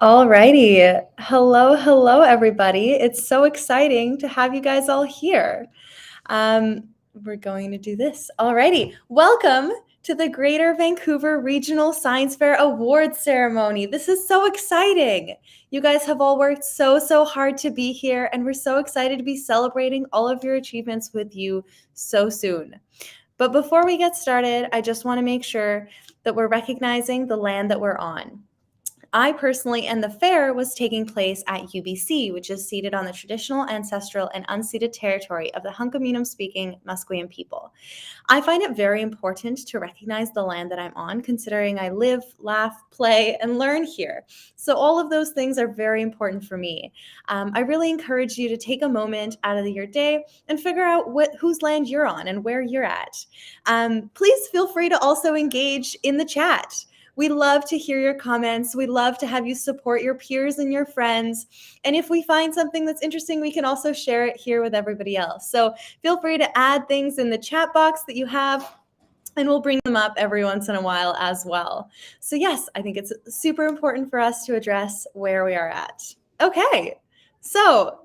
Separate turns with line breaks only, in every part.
Alrighty. Hello, everybody. It's so exciting to have you guys all here. We're going to do this. Alrighty. Welcome to the Greater Vancouver Regional Science Fair Awards ceremony. This is so exciting. You guys have all worked so hard to be here, and we're so excited to be celebrating all of your achievements with you so soon. But before we get started, I just want to make sure that we're recognizing the land that we're on. I personally, and the fair was taking place at UBC, which is seated on the traditional, ancestral, and unceded territory of the Hunkaminam-speaking Musqueam people. I find it very important to recognize the land that I'm on, considering I live, laugh, play, and learn here. So all of those things are very important for me. I really encourage you to take a moment out of your day and figure out whose land you're on and where you're at. Please feel free to also engage in the chat. We love to hear your comments. We love to have you support your peers and your friends. And if we find something that's interesting, we can also share it here with everybody else. So feel free to add things in the chat box that you have, and we'll bring them up every once in a while as well. So yes, I think it's super important for us to address where we are at. Okay, so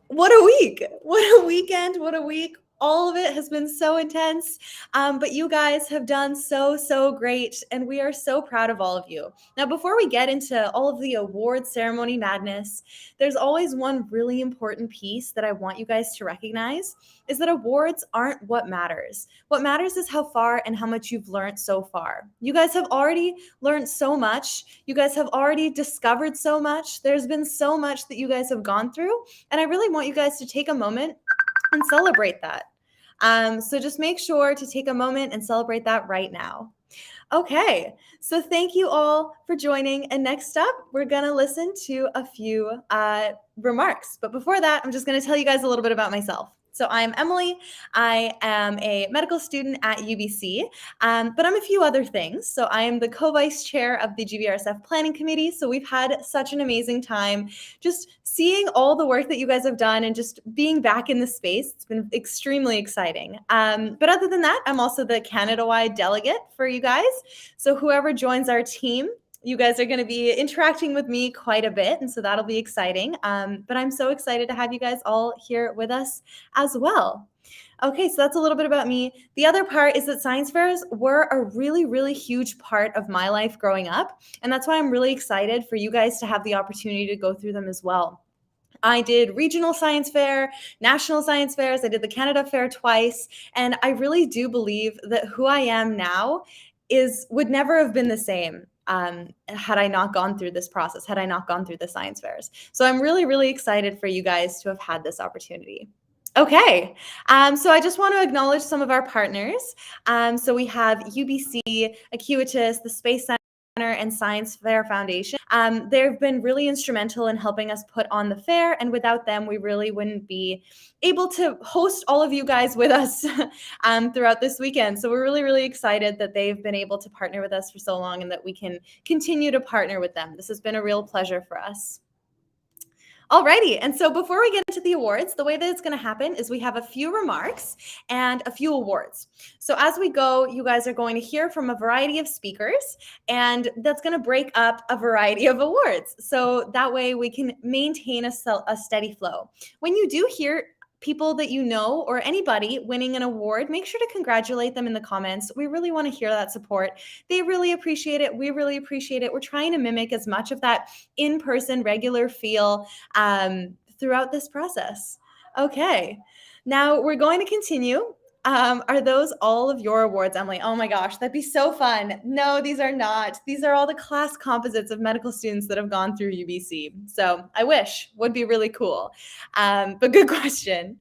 what a week. What a weekend. What a week. All of it has been so intense, but you guys have done so great, and we are so proud of all of you. Now, before we get into all of the award ceremony madness, there's always one really important piece that I want you guys to recognize, is that awards aren't what matters. What matters is how far and how much you've learned so far. You guys have already learned so much. You guys have already discovered so much. There's been so much that you guys have gone through, and I really want you guys to take a moment and celebrate that. So just make sure to take a moment and celebrate that right now. Okay, so thank you all for joining. And next up, we're going to listen to a few remarks. But before that, I'm just going to tell you guys a little bit about myself. So I'm Emily. I am a medical student at UBC, but I'm a few other things. So I am the co-vice chair of the Gvrsf Planning Committee. So we've had such an amazing time just seeing all the work that you guys have done and just being back in the space. It's been extremely exciting. But other than that, I'm also the Canada-wide delegate for you guys. So whoever joins our team, you guys are going to be interacting with me quite a bit, and so that'll be exciting. But I'm so excited to have you guys all here with us as well. Okay, so that's a little bit about me. The other part is that science fairs were a really huge part of my life growing up, and that's why I'm really excited for you guys to have the opportunity to go through them as well. I did regional science fair, national science fairs. I did the Canada Fair twice, and I really do believe that who I am now would never have been the same had I not gone through this process, had I not gone through the science fairs. So I'm really excited for you guys to have had this opportunity. Okay, so I just want to acknowledge some of our partners. So we have UBC, Acuitas, the Space Center, and Science Fair Foundation. They've been really instrumental in helping us put on the fair, and without them, we really wouldn't be able to host all of you guys with us throughout this weekend. So we're really excited that they've been able to partner with us for so long and that we can continue to partner with them. This has been a real pleasure for us. Alrighty, and so before we get into the awards, the way that it's going to happen is we have a few remarks and a few awards. So as we go, you guys are going to hear from a variety of speakers, and that's going to break up a variety of awards. So that way we can maintain a steady flow. When you do hear people that you know or anybody winning an award, make sure to congratulate them in the comments. We really want to hear that support. They really appreciate it. We really appreciate it. We're trying to mimic as much of that in-person regular feel throughout this process. Okay, now we're going to continue. Are those all of your awards, Emily? Oh my gosh, that'd be so fun. No, these are not. These are all the class composites of medical students that have gone through UBC. So I wish, would be really cool. But good question.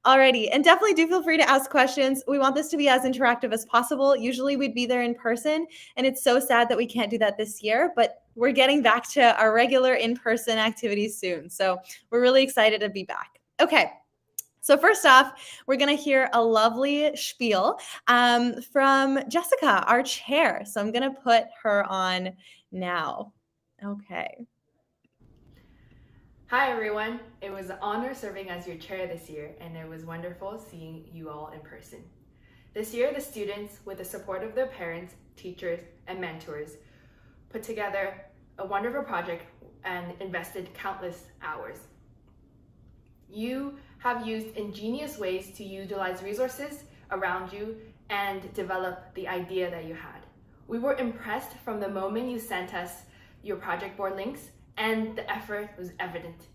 Alrighty, and definitely do feel free to ask questions. We want this to be as interactive as possible. Usually we'd be there in person, and it's so sad that we can't do that this year, but we're getting back to our regular in-person activities soon. So we're really excited to be back. Okay. So first off, we're going to hear a lovely spiel from Jessica, our chair. So I'm going to put her on now. Okay.
Hi everyone, it was an honor serving as your chair this year, and it was wonderful seeing you all in person. This year, the students, with the support of their parents, teachers, and mentors, put together a wonderful project and invested countless hours. You have used ingenious ways to utilize resources around you and develop the idea that you had. We were impressed from the moment you sent us your project board links, and the effort was evident.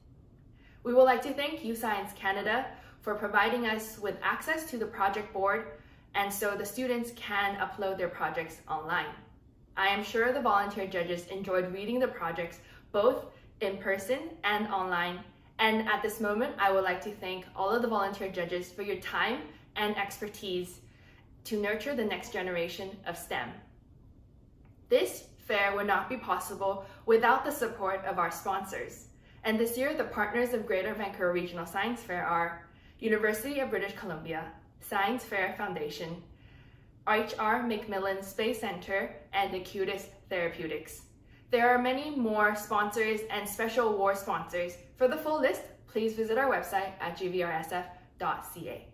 We would like to thank UScience Canada for providing us with access to the project board, and so the students can upload their projects online. I am sure the volunteer judges enjoyed reading the projects both in person and online. And at this moment, I would like to thank all of the volunteer judges for your time and expertise to nurture the next generation of STEM. This fair would not be possible without the support of our sponsors. And this year, the partners of Greater Vancouver Regional Science Fair are University of British Columbia, Science Fair Foundation, HR McMillan Space Center, and Acutus Therapeutics. There are many more sponsors and special award sponsors. For the full list, please visit our website at gvrsf.ca.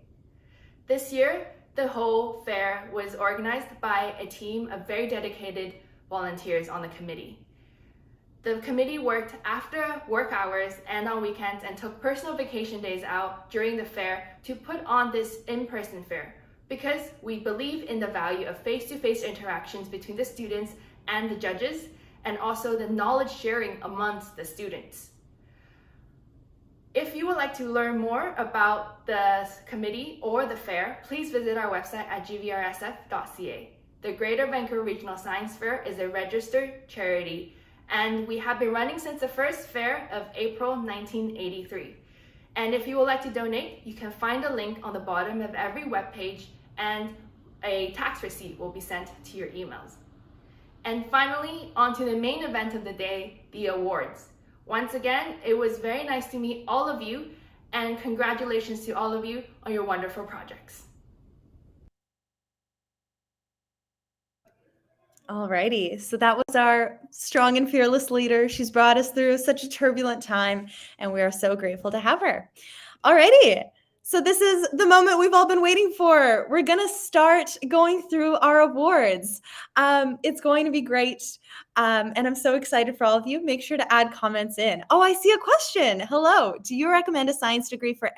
This year, the whole fair was organized by a team of very dedicated volunteers on the committee. The committee worked after work hours and on weekends and took personal vacation days out during the fair to put on this in-person fair, because we believe in the value of face-to-face interactions between the students and the judges, and also the knowledge sharing amongst the students. If you would like to learn more about the committee or the fair, please visit our website at gvrsf.ca. The Greater Vancouver Regional Science Fair is a registered charity, and we have been running since the first fair of April 1983. And if you would like to donate, you can find a link on the bottom of every webpage, and a tax receipt will be sent to your emails. And finally, on to the main event of the day, the awards. Once again, it was very nice to meet all of you, and congratulations to all of you on your wonderful projects.
Alrighty, so that was our strong and fearless leader. She's brought us through such a turbulent time, and we are so grateful to have her. Alrighty, so this is the moment we've all been waiting for. We're gonna start going through our awards. It's going to be great, and I'm so excited for all of you. Make sure to add comments in. Oh, I see a question. Hello, do you recommend a science degree for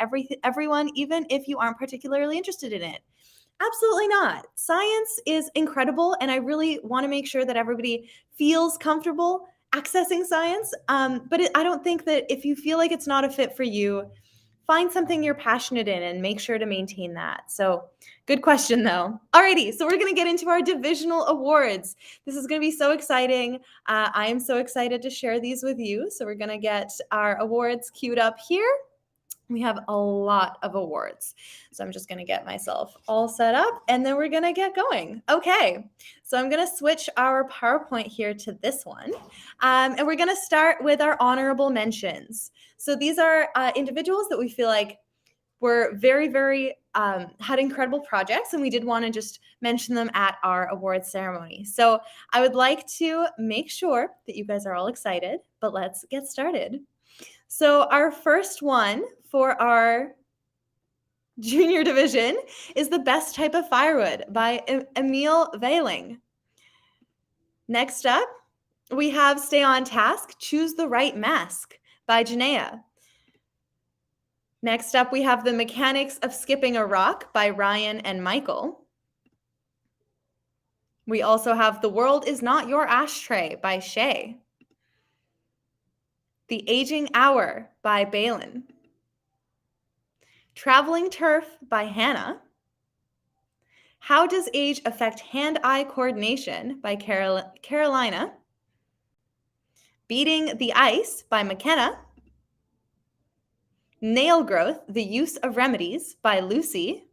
everyone, even if you aren't particularly interested in it? Absolutely not. Science is incredible, and I really want to make sure that everybody feels comfortable accessing science. But I don't think that if you feel like it's not a fit for you, find something you're passionate in and make sure to maintain that. So good question, though. Alrighty, so we're going to get into our divisional awards. This is going to be so exciting. I am so excited to share these with you. So we're going to get our awards queued up here. We have a lot of awards. So I'm just going to get myself all set up, and then we're going to get going. Okay, so I'm going to switch our PowerPoint here to this one. And we're going to start with our honorable mentions. So these are individuals that we feel like were very, had incredible projects, and we did want to just mention them at our awards ceremony. So I would like to make sure that you guys are all excited, but let's get started. So our first one for our junior division is The Best Type of Firewood by Emil Veiling. Next up, we have Stay on Task, Choose the Right Mask by Janaea. Next up, we have The Mechanics of Skipping a Rock by Ryan and Michael. We also have The World Is Not Your Ashtray by Shay. The Aging Hour by Balin. Traveling Turf by Hannah. How Does Age Affect Hand-Eye Coordination by Carolina. Beating the Ice by McKenna. Nail Growth, The Use of Remedies by Lucy.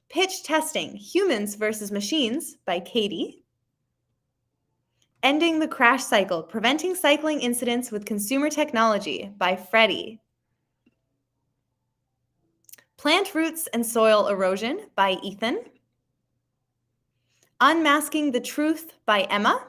Pitch Testing, Humans versus Machines by Katie. Ending the Crash Cycle, Preventing Cycling Incidents with Consumer Technology by Freddie. Plant Roots and Soil Erosion by Ethan. Unmasking the Truth by Emma.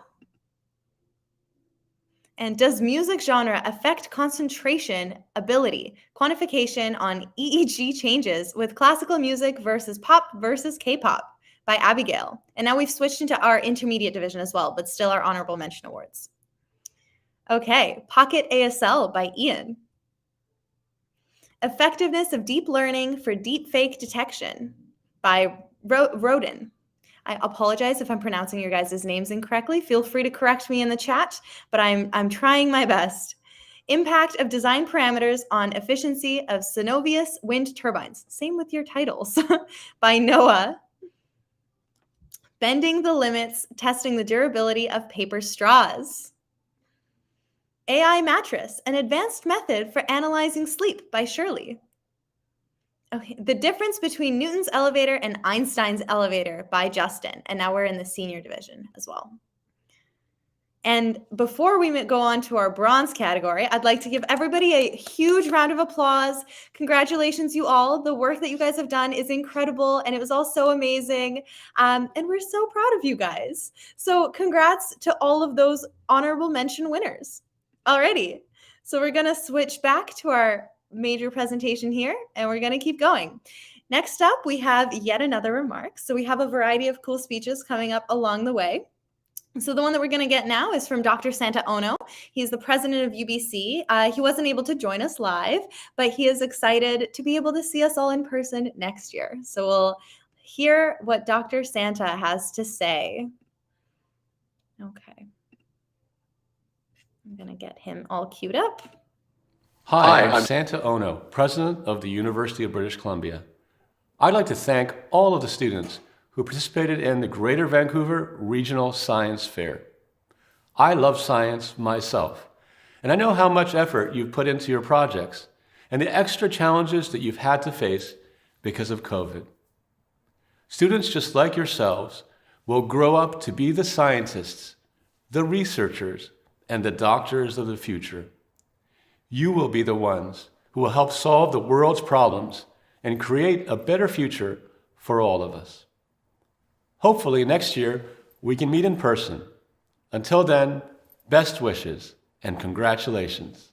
And Does Music Genre Affect Concentration Ability? Quantification on EEG Changes with Classical Music versus Pop versus K-Pop by Abigail. And now we've switched into our intermediate division as well, but still our honorable mention awards. Okay, Pocket ASL by Ian. Effectiveness of Deep Learning for Deepfake Detection by Rodin. I apologize if I'm pronouncing your guys' names incorrectly. Feel free to correct me in the chat, but I'm trying my best. Impact of Design Parameters on Efficiency of Synovius Wind Turbines. Same with your titles. By Noah. Bending the Limits, Testing the Durability of Paper Straws. AI Mattress, an advanced method for analyzing sleep by Shirley. Okay, The Difference Between Newton's Elevator and Einstein's Elevator by Justin. And now we're in the senior division as well. And before we go on to our bronze category, I'd like to give everybody a huge round of applause. Congratulations, you all. The work that you guys have done is incredible, and it was all so amazing. And we're so proud of you guys. So congrats to all of those honorable mention winners. Alrighty, so we're going to switch back to our major presentation here, and we're going to keep going. Next up, we have yet another remark. So we have a variety of cool speeches coming up along the way. So the one that we're going to get now is from Dr. Santa Ono. He's the president of UBC. He wasn't able to join us live, but he is excited to be able to see us all in person next year. So we'll hear what Dr. Santa has to say. Okay. I'm going to get him all queued up.
Hi, I'm Santa Ono, president of the University of British Columbia. I'd like to thank all of the students who participated in the Greater Vancouver Regional Science Fair. I love science myself, and I know how much effort you've put into your projects and the extra challenges that you've had to face because of COVID. Students just like yourselves will grow up to be the scientists, the researchers, and the doctors of the future. You will be the ones who will help solve the world's problems and create a better future for all of us. Hopefully next year we can meet in person. Until then, best wishes and congratulations.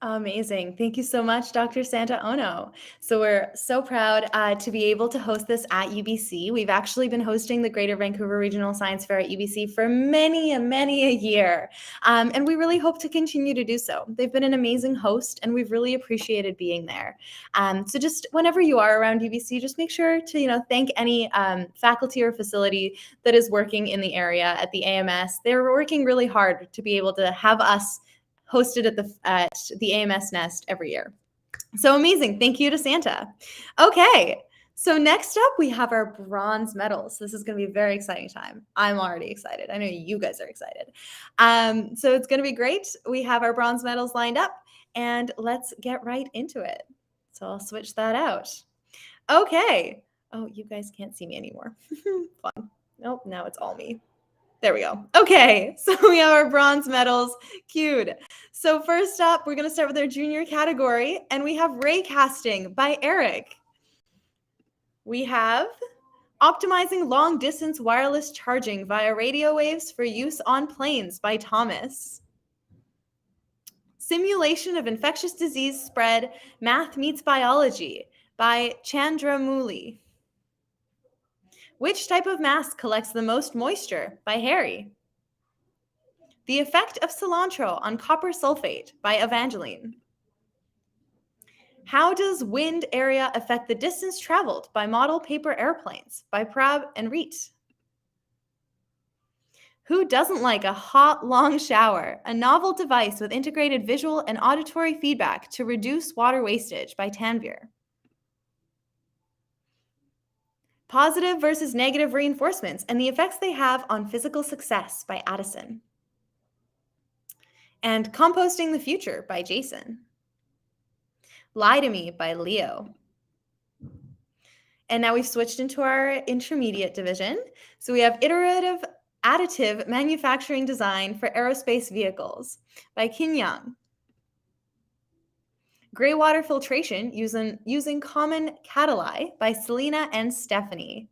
Amazing. Thank you so much, Dr. Santa Ono. So we're so proud to be able to host this at UBC. We've actually been hosting the Greater Vancouver Regional Science Fair at UBC for many a year. And we really hope to continue to do so. They've been an amazing host, and we've really appreciated being there. So just whenever you are around UBC, just make sure to thank any faculty or facility that is working in the area at the AMS. They're working really hard to be able to have us hosted at the AMS Nest every year. So amazing. Thank you to Santa. Okay, so next up we have our bronze medals. This is going to be a very exciting time. I'm already excited. I know you guys are excited. So it's going to be great. We have our bronze medals lined up, and let's get right into it. So I'll switch that out. Okay. Oh, you guys can't see me anymore. Fun. Nope, now it's all me. There we go. Okay, so we have our bronze medals queued. So first up, we're going to start with our junior category, and we have ray casting by Eric. We have optimizing long-distance wireless charging via radio waves for use on planes by Thomas. Simulation of infectious disease spread, math meets biology by Chandramouli. Which type of mask collects the most moisture by Harry? The effect of cilantro on copper sulfate by Evangeline. How does wind area affect the distance traveled by model paper airplanes by Prab and Reet? Who doesn't like a hot, long shower? A novel device with integrated visual and auditory feedback to reduce water wastage by Tanvir. Positive versus negative reinforcements and the effects they have on physical success by Addison. And Composting the Future by Jason. Lie to Me by Leo. And now we've switched into our intermediate division. So we have Iterative Additive Manufacturing Design for Aerospace Vehicles by Kin Yang. Gray water filtration using common catalyte by Selena and Stephanie.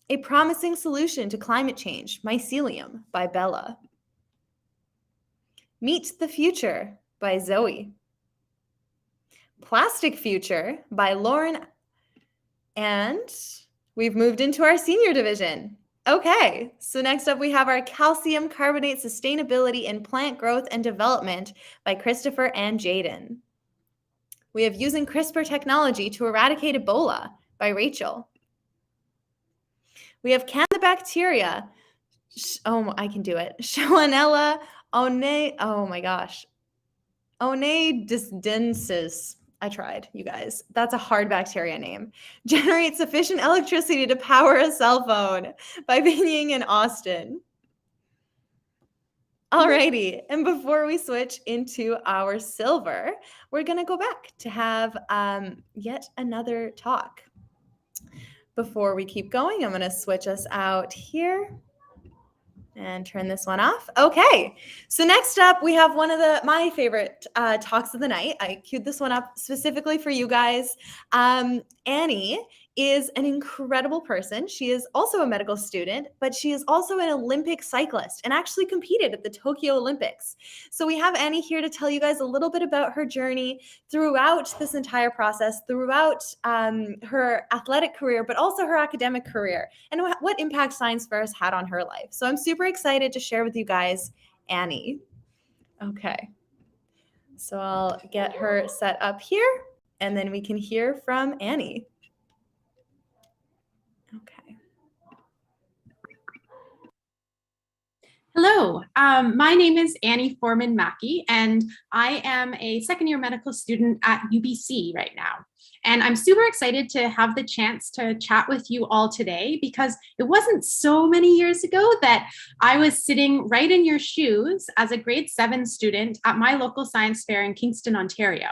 A promising solution to climate change, mycelium by Bella. Meet the Future by Zoe. Plastic Future by Lauren and We've moved into our senior division. Okay, so next up we have our calcium carbonate sustainability in plant growth and development by Christopher and Jaden. We have using CRISPR technology to eradicate Ebola by Rachel. We have can the bacteria, I can do it, Shawonella one, oh my gosh, oneidensis. I tried, you guys. That's a hard bacteria name. Generate sufficient electricity to power a cell phone by being in Austin. Alrighty, and before we switch into our silver, we're gonna go back to have yet another talk. Before we keep going, I'm gonna switch us out here and turn this one off. Okay, so next up we have one of my favorite talks of the night. I queued this one up specifically for you guys. Annie is an incredible person. She is also a medical student, but she is also an Olympic cyclist and actually competed at the Tokyo Olympics. So we have Annie here to tell you guys a little bit about her journey throughout this entire process, throughout her athletic career, but also her academic career, and what impact science fairs had on her life. So I'm super excited to share with you guys Annie. Okay, so I'll get her set up here, and then we can hear from Annie. Okay.
Hello, my name is Annie Foreman Mackey, and I am a second-year medical student at UBC right now. And I'm super excited to have the chance to chat with you all today because it wasn't so many years ago that I was sitting right in your shoes as a grade 7 student at my local science fair in Kingston, Ontario.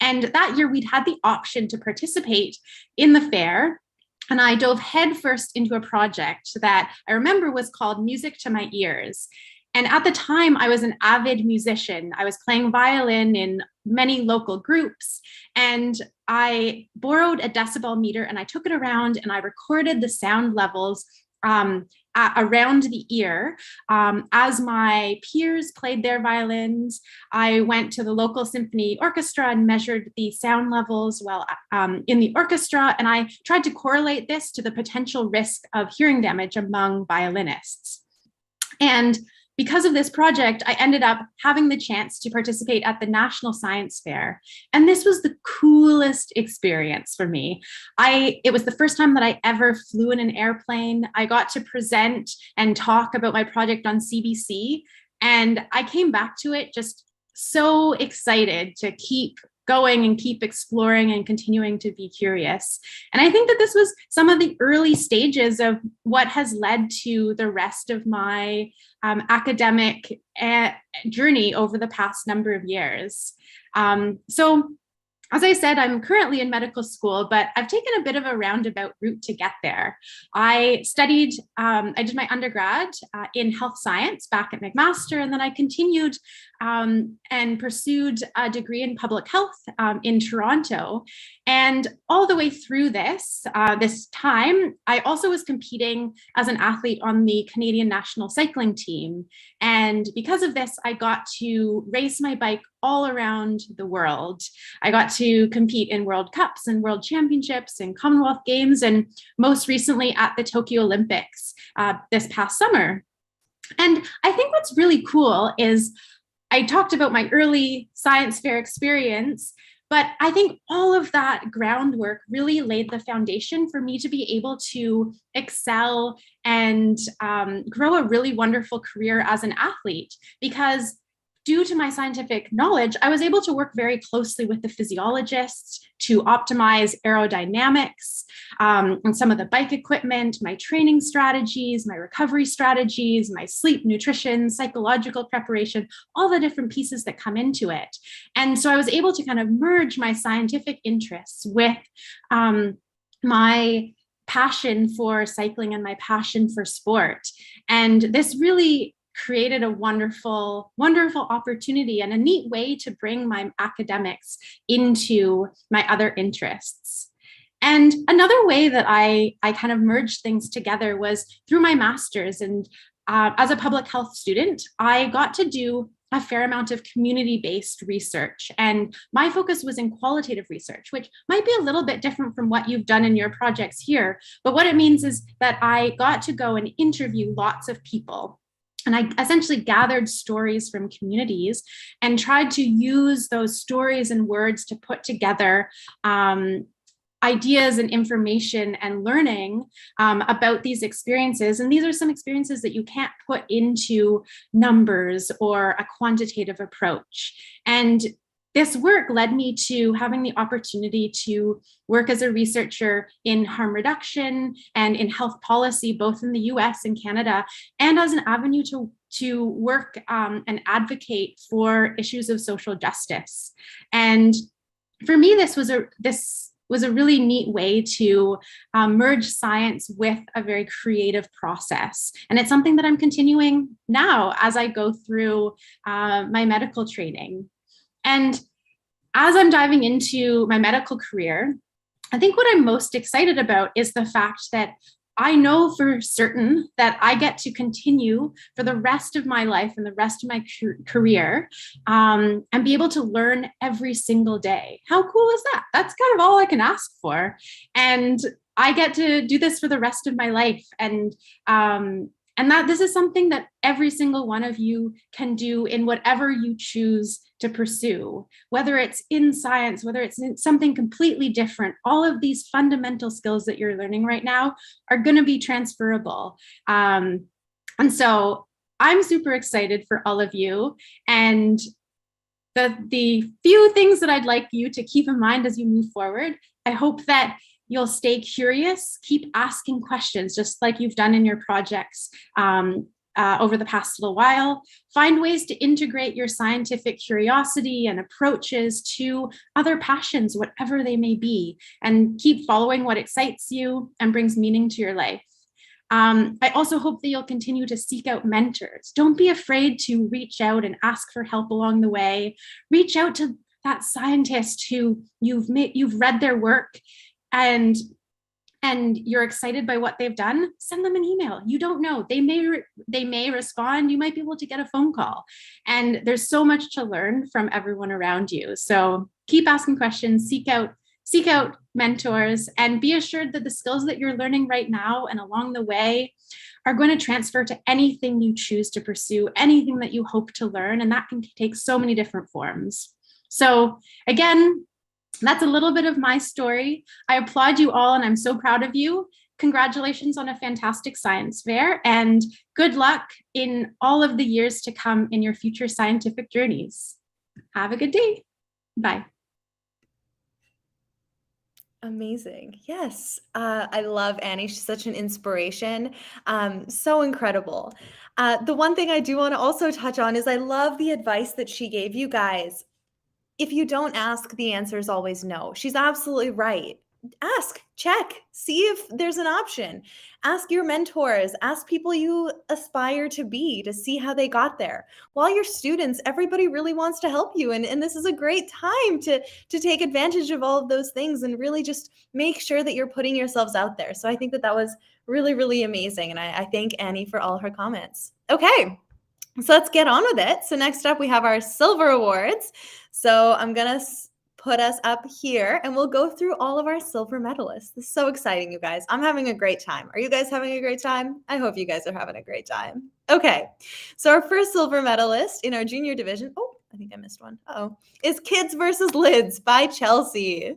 And that year we'd had the option to participate in the fair. And I dove headfirst into a project that I remember was called Music to My Ears. And at the time, I was an avid musician. I was playing violin in many local groups. And I borrowed a decibel meter and I took it around and I recorded the sound levels around the ear. As my peers played their violins, I went to the local symphony orchestra and measured the sound levels while in the orchestra, and I tried to correlate this to the potential risk of hearing damage among violinists. And because of this project, I ended up having the chance to participate at the National Science Fair. And this was the coolest experience for me. It was the first time that I ever flew in an airplane. I got to present and talk about my project on CBC. And I came back to it just so excited to keep going and keep exploring and continuing to be curious. And I think that this was some of the early stages of what has led to the rest of my academic journey over the past number of years. So as I said, I'm currently in medical school, but I've taken a bit of a roundabout route to get there. I did my undergrad in health science back at McMaster, and then I continued and pursued a degree in public health in Toronto. And all the way through this time, I also was competing as an athlete on the Canadian national cycling team. And because of this, I got to race my bike all around the world. I got to compete in World Cups and World Championships and Commonwealth Games, and most recently at the Tokyo Olympics this past summer. And I think what's really cool is I talked about my early science fair experience, but I think all of that groundwork really laid the foundation for me to be able to excel and grow a really wonderful career as an athlete, because due to my scientific knowledge, I was able to work very closely with the physiologists to optimize aerodynamics and some of the bike equipment, my training strategies, my recovery strategies, my sleep, nutrition, psychological preparation, all the different pieces that come into it. And so I was able to kind of merge my scientific interests with my passion for cycling and my passion for sport. And this really created a wonderful, wonderful opportunity and a neat way to bring my academics into my other interests. And another way that I kind of merged things together was through my master's. And as a public health student, I got to do a fair amount of community-based research. And my focus was in qualitative research, which might be a little bit different from what you've done in your projects here. But what it means is that I got to go and interview lots of people. And I essentially gathered stories from communities and tried to use those stories and words to put together ideas and information and learning about these experiences. And these are some experiences that you can't put into numbers or a quantitative approach. And this work led me to having the opportunity to work as a researcher in harm reduction and in health policy, both in the US and Canada, and as an avenue to work and advocate for issues of social justice. And for me, this was a really neat way to merge science with a very creative process. And it's something that I'm continuing now as I go through my medical training. And as I'm diving into my medical career, I think what I'm most excited about is the fact that I know for certain that I get to continue for the rest of my life and the rest of my career and be able to learn every single day. How cool is that? That's kind of all I can ask for. And I get to do this for the rest of my life. And that this is something that every single one of you can do in whatever you choose to pursue, whether it's in science, whether it's in something completely different. All of these fundamental skills that you're learning right now are going to be transferable. And so I'm super excited for all of you. And the few things that I'd like you to keep in mind as you move forward, I hope that you'll stay curious, keep asking questions, just like you've done in your projects over the past little while. Find ways to integrate your scientific curiosity and approaches to other passions, whatever they may be, and keep following what excites you and brings meaning to your life. I also hope that you'll continue to seek out mentors. Don't be afraid to reach out and ask for help along the way. Reach out to that scientist who you've read their work and you're excited by what they've done. Send them an email. You don't know, they may respond. You might be able to get a phone call. And there's so much to learn from everyone around you. So keep asking questions, seek out mentors, and be assured that the skills that you're learning right now and along the way are going to transfer to anything you choose to pursue, anything that you hope to learn. And that can take so many different forms. So again, that's a little bit of my story. I applaud you all, and I'm so proud of you. Congratulations on a fantastic science fair, and good luck in all of the years to come in your future scientific journeys. Have a good day. Bye.
Amazing. Yes. I love Annie. She's such an inspiration. So incredible. The one thing I do want to also touch on is I love the advice that she gave you guys. If you don't ask, the answer is always no. She's absolutely right. Ask, check, see if there's an option. Ask your mentors, ask people you aspire to be to see how they got there. While you're students, everybody really wants to help you. And this is a great time to take advantage of all of those things and really just make sure that you're putting yourselves out there. So I think that was really, really amazing. And I thank Annie for all her comments. Okay. So let's get on with it. So next up, we have our Silver Awards. So I'm going to put us up here and we'll go through all of our silver medalists. This is so exciting, you guys. I'm having a great time. Are you guys having a great time? I hope you guys are having a great time. Okay. So our first silver medalist in our junior division, oh, I think I missed one. Is Kids vs. Lids by Chelsea.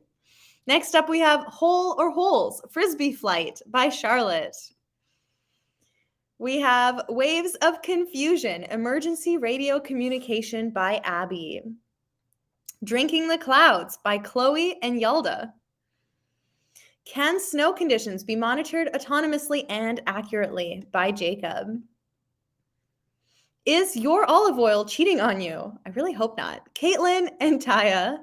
Next up, we have Hole or Holes, Frisbee Flight by Charlotte. We have Waves of Confusion, Emergency Radio Communication by Abby. Drinking the Clouds by Chloe and Yalda. Can snow conditions be monitored autonomously and accurately by Jacob? Is your olive oil cheating on you? I really hope not. Caitlin and Taya.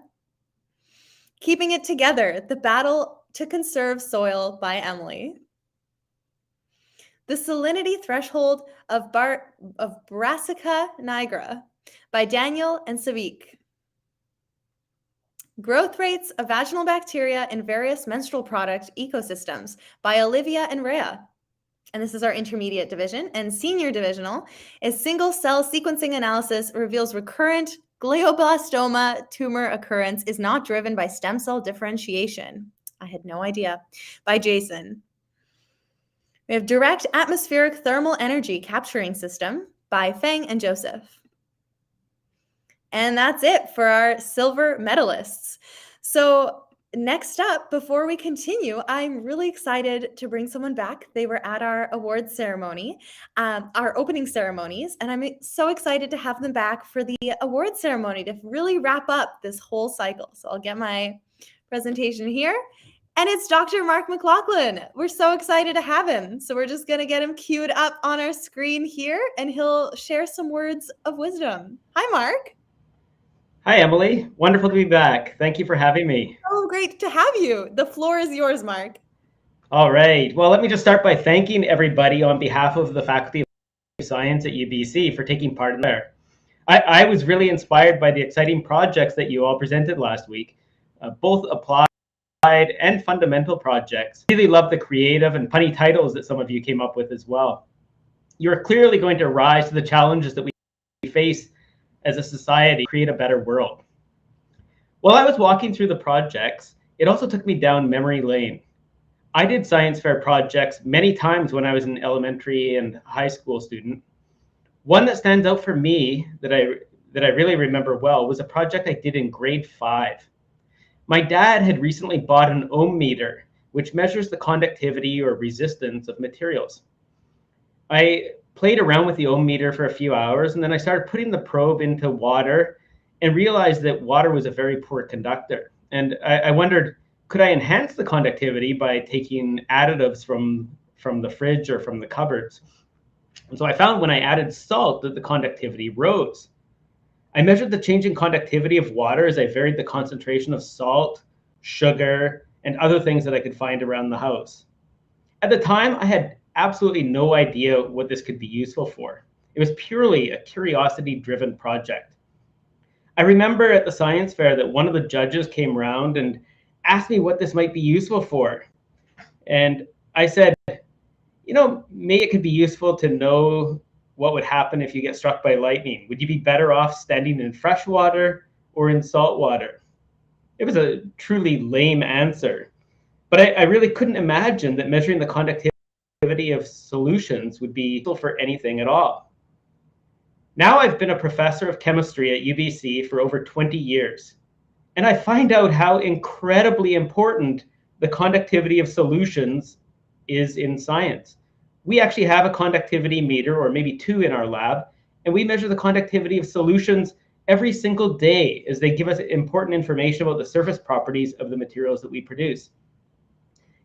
Keeping It Together, The Battle to Conserve Soil by Emily. The Salinity Threshold of Brassica nigra by Daniel and Savik. Growth Rates of Vaginal Bacteria in Various Menstrual Product Ecosystems by Olivia and Rhea. and this is our intermediate division, and senior divisional is single cell sequencing analysis reveals recurrent glioblastoma tumor occurrence is not driven by stem cell differentiation. I had no idea. By Jason. We have direct atmospheric thermal energy capturing system by Feng and Joseph. And that's it for our silver medalists. So next up, before we continue, I'm really excited to bring someone back. They were at our awards ceremony, our opening ceremonies, and I'm so excited to have them back for the awards ceremony to really wrap up this whole cycle. So I'll get my presentation here. And it's Dr. Mark McLaughlin. We're so excited to have him. So we're just going to get him queued up on our screen here, and he'll share some words of wisdom. Hi, Mark.
Hi, Emily. Wonderful to be back. Thank you for having me.
Oh, great to have you. The floor is yours, Mark.
All right. Well, let me just start by thanking everybody on behalf of the Faculty of Science at UBC for taking part in there. I was really inspired by the exciting projects that you all presented last week, both applied and fundamental projects. Really love the creative and funny titles that some of you came up with as well. You're clearly going to rise to the challenges that we face as a society, create a better world. While I was walking through the projects, it also took me down memory lane. I did science fair projects many times when I was an elementary and high school student. One that stands out for me that I really remember well was a project I did in grade 5. My dad had recently bought an ohm meter, which measures the conductivity or resistance of materials. I played around with the ohm meter for a few hours, and then I started putting the probe into water and realized that water was a very poor conductor. And I wondered, could I enhance the conductivity by taking additives from the fridge or from the cupboards? And so I found when I added salt that the conductivity rose. I measured the change in conductivity of water as I varied the concentration of salt, sugar, and other things that I could find around the house. At the time, I had absolutely no idea what this could be useful for. It was purely a curiosity-driven project. I remember at the science fair that one of the judges came around and asked me what this might be useful for. And I said, you know, maybe it could be useful to know what would happen if you get struck by lightning. Would you be better off standing in fresh water or in salt water? It was a truly lame answer, but I really couldn't imagine that measuring the conductivity of solutions would be useful for anything at all. Now I've been a professor of chemistry at UBC for over 20 years, and I find out how incredibly important the conductivity of solutions is in science. We actually have a conductivity meter, or maybe two, in our lab, and we measure the conductivity of solutions every single day as they give us important information about the surface properties of the materials that we produce.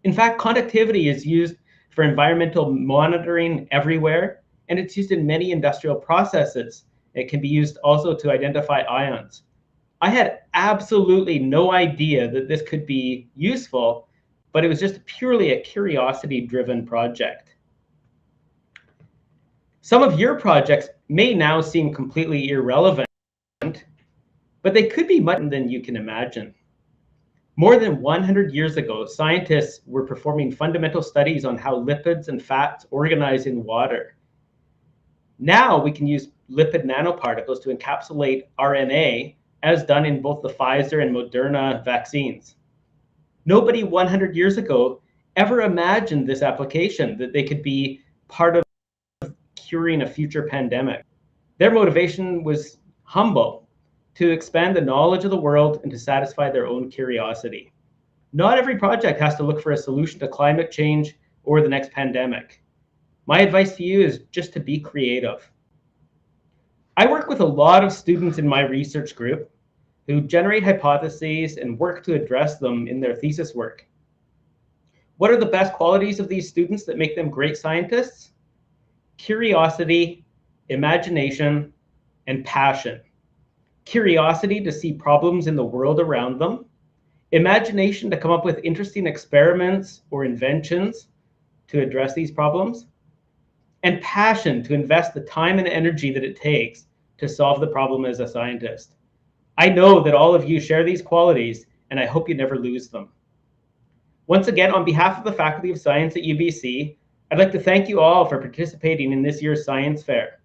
In fact, conductivity is used for environmental monitoring everywhere, and it's used in many industrial processes. It can be used also to identify ions. I had absolutely no idea that this could be useful, but it was just purely a curiosity-driven project. Some of your projects may now seem completely irrelevant, but they could be much more than you can imagine. More than 100 years ago, scientists were performing fundamental studies on how lipids and fats organize in water. Now we can use lipid nanoparticles to encapsulate RNA, as done in both the Pfizer and Moderna vaccines. Nobody 100 years ago ever imagined this application, that they could be part of curing a future pandemic. Their motivation was humble, to expand the knowledge of the world and to satisfy their own curiosity. Not every project has to look for a solution to climate change or the next pandemic. My advice to you is just to be creative. I work with a lot of students in my research group who generate hypotheses and work to address them in their thesis work. What are the best qualities of these students that make them great scientists? Curiosity, imagination, and passion. Curiosity to see problems in the world around them. Imagination to come up with interesting experiments or inventions to address these problems. And passion to invest the time and energy that it takes to solve the problem as a scientist. I know that all of you share these qualities, and I hope you never lose them. Once again, on behalf of the Faculty of Science at UBC, I'd like to thank you all for participating in this year's science fair.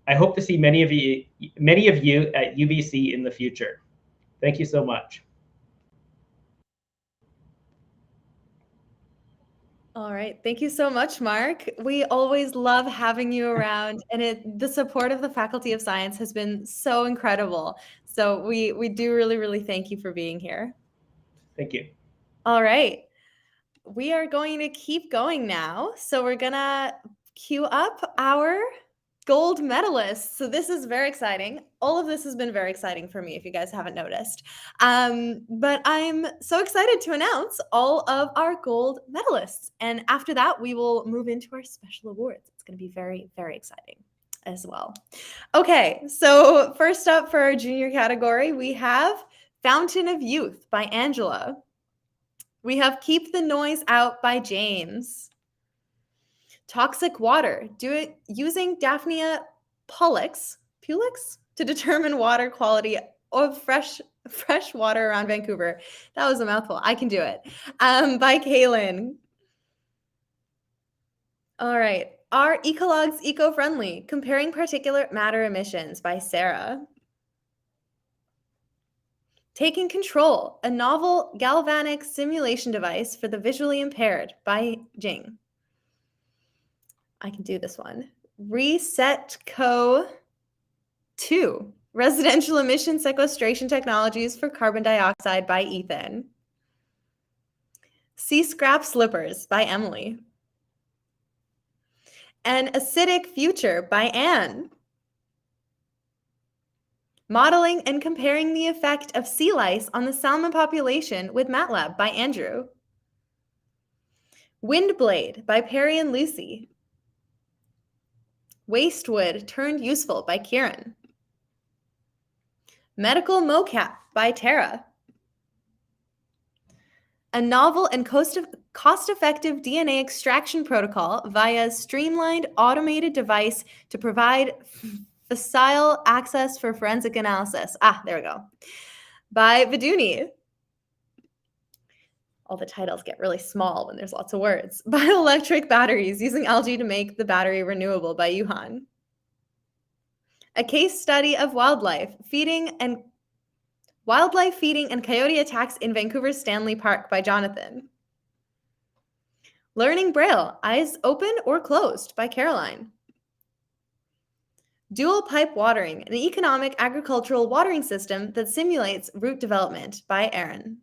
I hope to see many of you at UBC in the future. Thank you so much.
All right. Thank you so much, Mark. We always love having you around, and the support of the Faculty of Science has been so incredible. So we do really, really thank you for being here.
Thank you.
All right. We are going to keep going now. So we're going to queue up our gold medalists. So this is very exciting. All of this has been very exciting for me, if you guys haven't noticed. But I'm so excited to announce all of our gold medalists. And after that, we will move into our special awards. It's going to be very, very exciting as well. Okay, so first up for our junior category, we have Fountain of Youth by Angela. We have Keep the Noise Out by James. Toxic Water, using Daphnia pulex to determine water quality of fresh water around Vancouver. That was a mouthful. I can do it. By Kaylin. All right. Are ecologs eco-friendly? Comparing particulate matter emissions by Sarah. Taking Control, a novel galvanic simulation device for the visually impaired by Jing. I can do this one. ResetCo 2, residential emission sequestration technologies for carbon dioxide by Ethan. Sea Scrap Slippers by Emily. An Acidic Future by Anne. Modeling and comparing the effect of sea lice on the salmon population with MATLAB by Andrew. Windblade by Perry and Lucy. Wastewood Turned Useful by Kieran. Medical Mocap by Tara. A novel and cost-effective DNA extraction protocol via streamlined automated device to provide facile access for forensic analysis. There we go. By Viduni. All the titles get really small when there's lots of words. Bioelectric batteries, using algae to make the battery renewable by Yuhan. A case study of wildlife feeding and coyote attacks in Vancouver's Stanley Park by Jonathan. Learning Braille, eyes open or closed by Caroline. Dual pipe watering, an economic agricultural watering system that simulates root development by Aaron.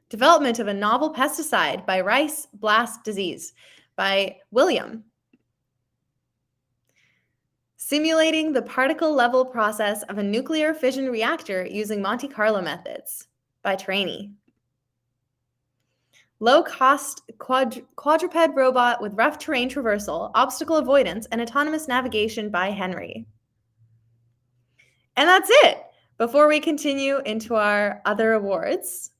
Development of a novel pesticide by rice blast disease by William. Simulating the particle level process of a nuclear fission reactor using Monte Carlo methods by Trainee. Low-cost quadruped robot with rough terrain traversal, obstacle avoidance, and autonomous navigation by Henry. And that's it. Before we continue into our other awards,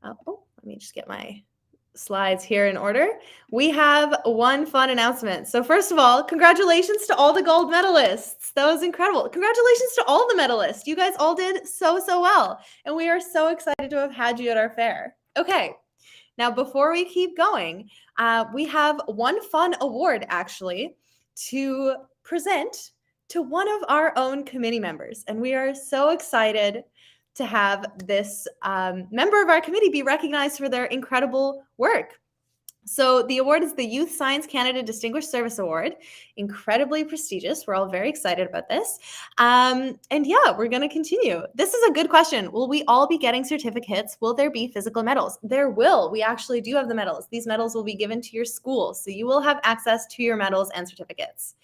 let me just get my slides here in order. We have one fun announcement. So first of all, congratulations to all the gold medalists. That was incredible. Congratulations to all the medalists. You guys all did so well. And we are so excited to have had you at our fair. Okay. Now, before we keep going, we have one fun award actually to present to one of our own committee members. And we are so excited to have this member of our committee be recognized for their incredible work. So the award is the Youth Science Canada Distinguished Service Award. Incredibly prestigious. We're all very excited about this. And yeah, we're going to continue. This is a good question. Will we all be getting certificates? Will there be physical medals? There will. We actually do have the medals. These medals will be given to your school. So you will have access to your medals and certificates.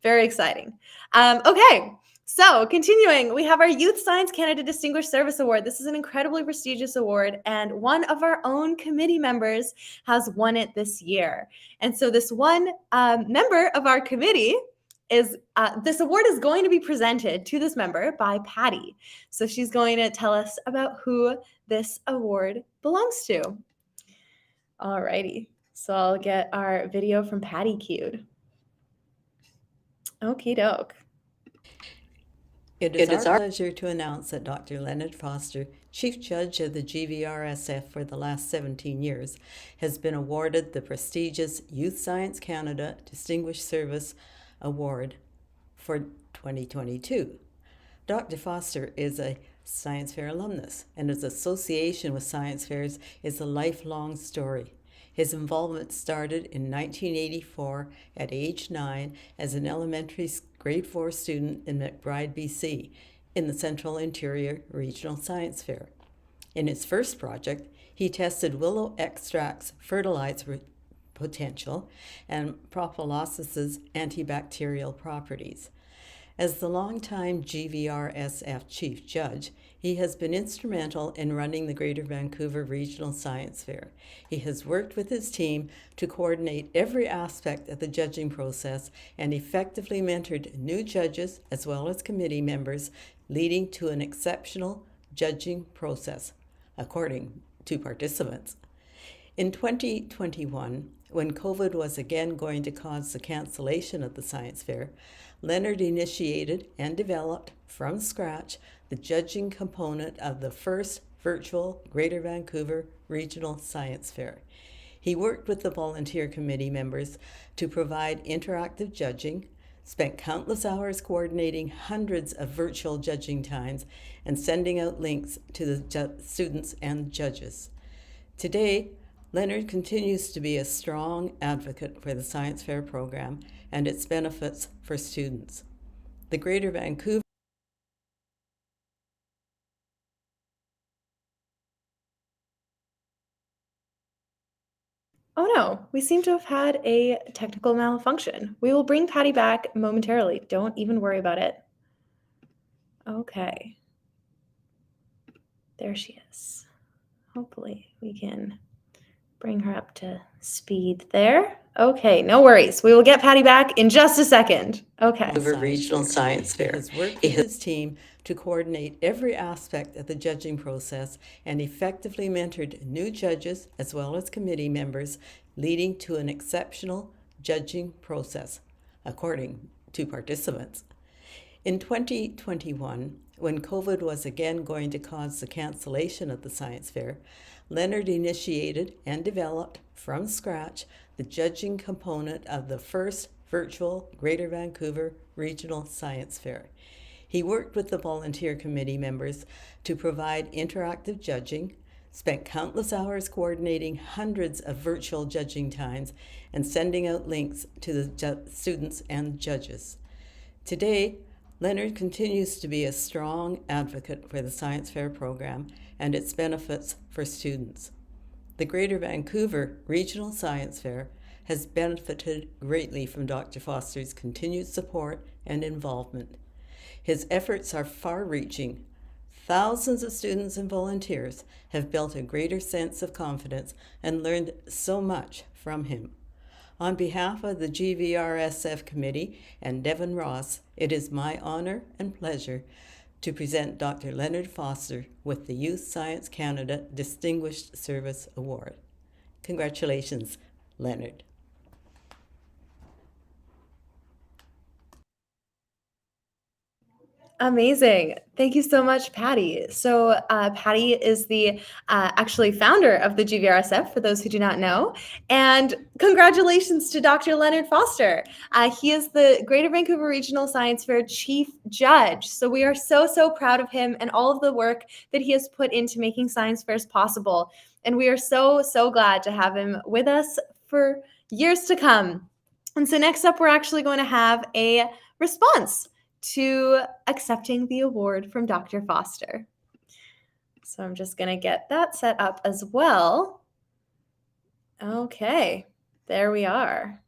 Very exciting. Okay. So continuing, we have our Youth Science Canada Distinguished Service Award. This is an incredibly prestigious award, and one of our own committee members has won it this year. And so this one member of our committee is, this award is going to be presented to this member by Patty. So she's going to tell us about who this award belongs to. All righty, so I'll get our video from Patty queued. Okie doke.
It is our pleasure to announce that Dr. Leonard Foster Chief Judge of the Gvrsf for the last 17 years, has been awarded the prestigious Youth Science Canada Distinguished Service Award for 2022. Dr. Foster is a Science Fair alumnus, and his association with science fairs is a lifelong story. His involvement started in 1984 at age 9 as an elementary grade 4 student in McBride, BC, in the Central Interior Regional Science Fair. In his first project, he tested willow extract's fertilizer potential and propolis's antibacterial properties. As the longtime Gvrsf Chief Judge, he has been instrumental in running the Greater Vancouver Regional Science Fair. He has worked with his team to coordinate every aspect of the judging process and effectively mentored new judges as well as committee members, leading to an exceptional judging process, according to participants. In 2021, when COVID was again going to cause the cancellation of the science fair, Leonard initiated and developed from scratch the judging component of the first virtual Greater Vancouver Regional Science Fair. He worked with the volunteer committee members to provide interactive judging, spent countless hours coordinating hundreds of virtual judging times, and sending out links to the students and judges. Today, Leonard continues to be a strong advocate for the Science Fair program and its benefits for students. The Greater Vancouver
Oh no, we seem to have had a technical malfunction. We will bring Patty back momentarily. Don't even worry about it. Okay. There she is. Hopefully we can bring her up to speed there. Okay, no worries. We will get Patty back in just a second. Okay.
Vancouver Regional Science Fair. He has worked with his team to coordinate every aspect of the judging process and effectively mentored new judges as well as committee members, leading to an exceptional judging process, according to participants. In 2021, when COVID was again going to cause the cancellation of the science fair, Leonard initiated and developed from scratch the judging component of the first virtual Greater Vancouver Regional Science Fair. He worked with the volunteer committee members to provide interactive judging, spent countless hours coordinating hundreds of virtual judging times, and sending out links to the students and judges. Today, Leonard continues to be a strong advocate for the Science Fair program and its benefits for students. The Greater Vancouver Regional Science Fair has benefited greatly from Dr. Foster's continued support and involvement. His efforts are far-reaching. Thousands of students and volunteers have built a greater sense of confidence and learned so much from him. On behalf of the Gvrsf Committee and Devon Ross, it is my honor and pleasure to present Dr. Leonard Foster with the Youth Science Canada Distinguished Service Award. Congratulations, Leonard.
Amazing. Thank you so much, Patty. So Patty is the actually founder of the Gvrsf, for those who do not know. And congratulations to Dr. Leonard Foster. He is the Greater Vancouver Regional Science Fair Chief Judge. So we are so, so proud of him and all of the work that he has put into making science fairs possible. And we are so, so glad to have him with us for years to come. And so next up, we're actually going to have a response to accepting the award from Dr. Foster. So I'm just going to get that set up as well. Okay, there we are.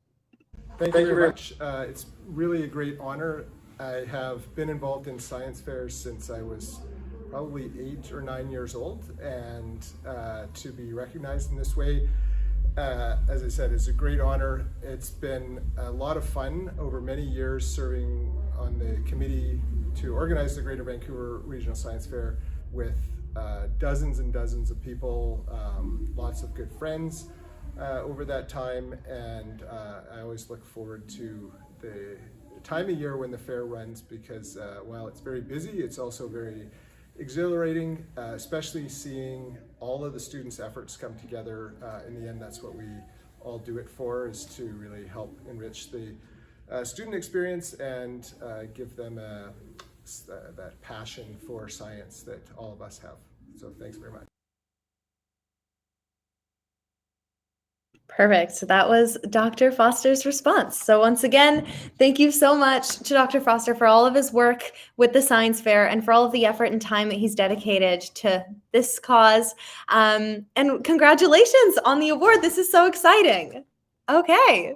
Thank you very much. It's really a great honor. I have been involved in science fairs since I was probably 8 or 9 years old, and to be recognized in this way, as I said, it's a great honor. It's been a lot of fun over many years serving on the committee to organize the Greater Vancouver Regional Science Fair with dozens and dozens of people, lots of good friends over that time, and I always look forward to the time of year when the fair runs because while it's very busy, it's also very exhilarating, especially seeing all of the students' efforts come together. In the end, that's what we all do it for, is to really help enrich the student experience and give them that passion for science that all of us have. So thanks very much.
Perfect. So that was Dr. Foster's response. So once again, thank you so much to Dr. Foster for all of his work with the science fair and for all of the effort and time that he's dedicated to this cause. And congratulations on the award. This is so exciting. Okay.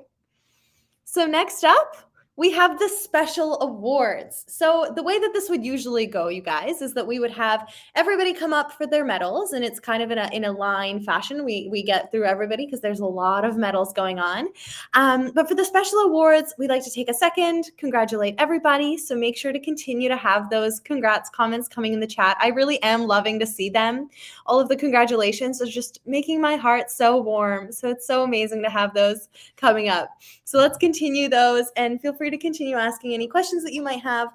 So next up, we have the special awards. So the way that this would usually go, you guys, is that we would have everybody come up for their medals, and it's kind of in a line fashion. We get through everybody because there's a lot of medals going on. But for the special awards, we'd like to take a second, congratulate everybody. So make sure to continue to have those congrats comments coming in the chat. I really am loving to see them. All of the congratulations are just making my heart so warm. So it's so amazing to have those coming up. So let's continue those, and feel free to continue asking any questions that you might have.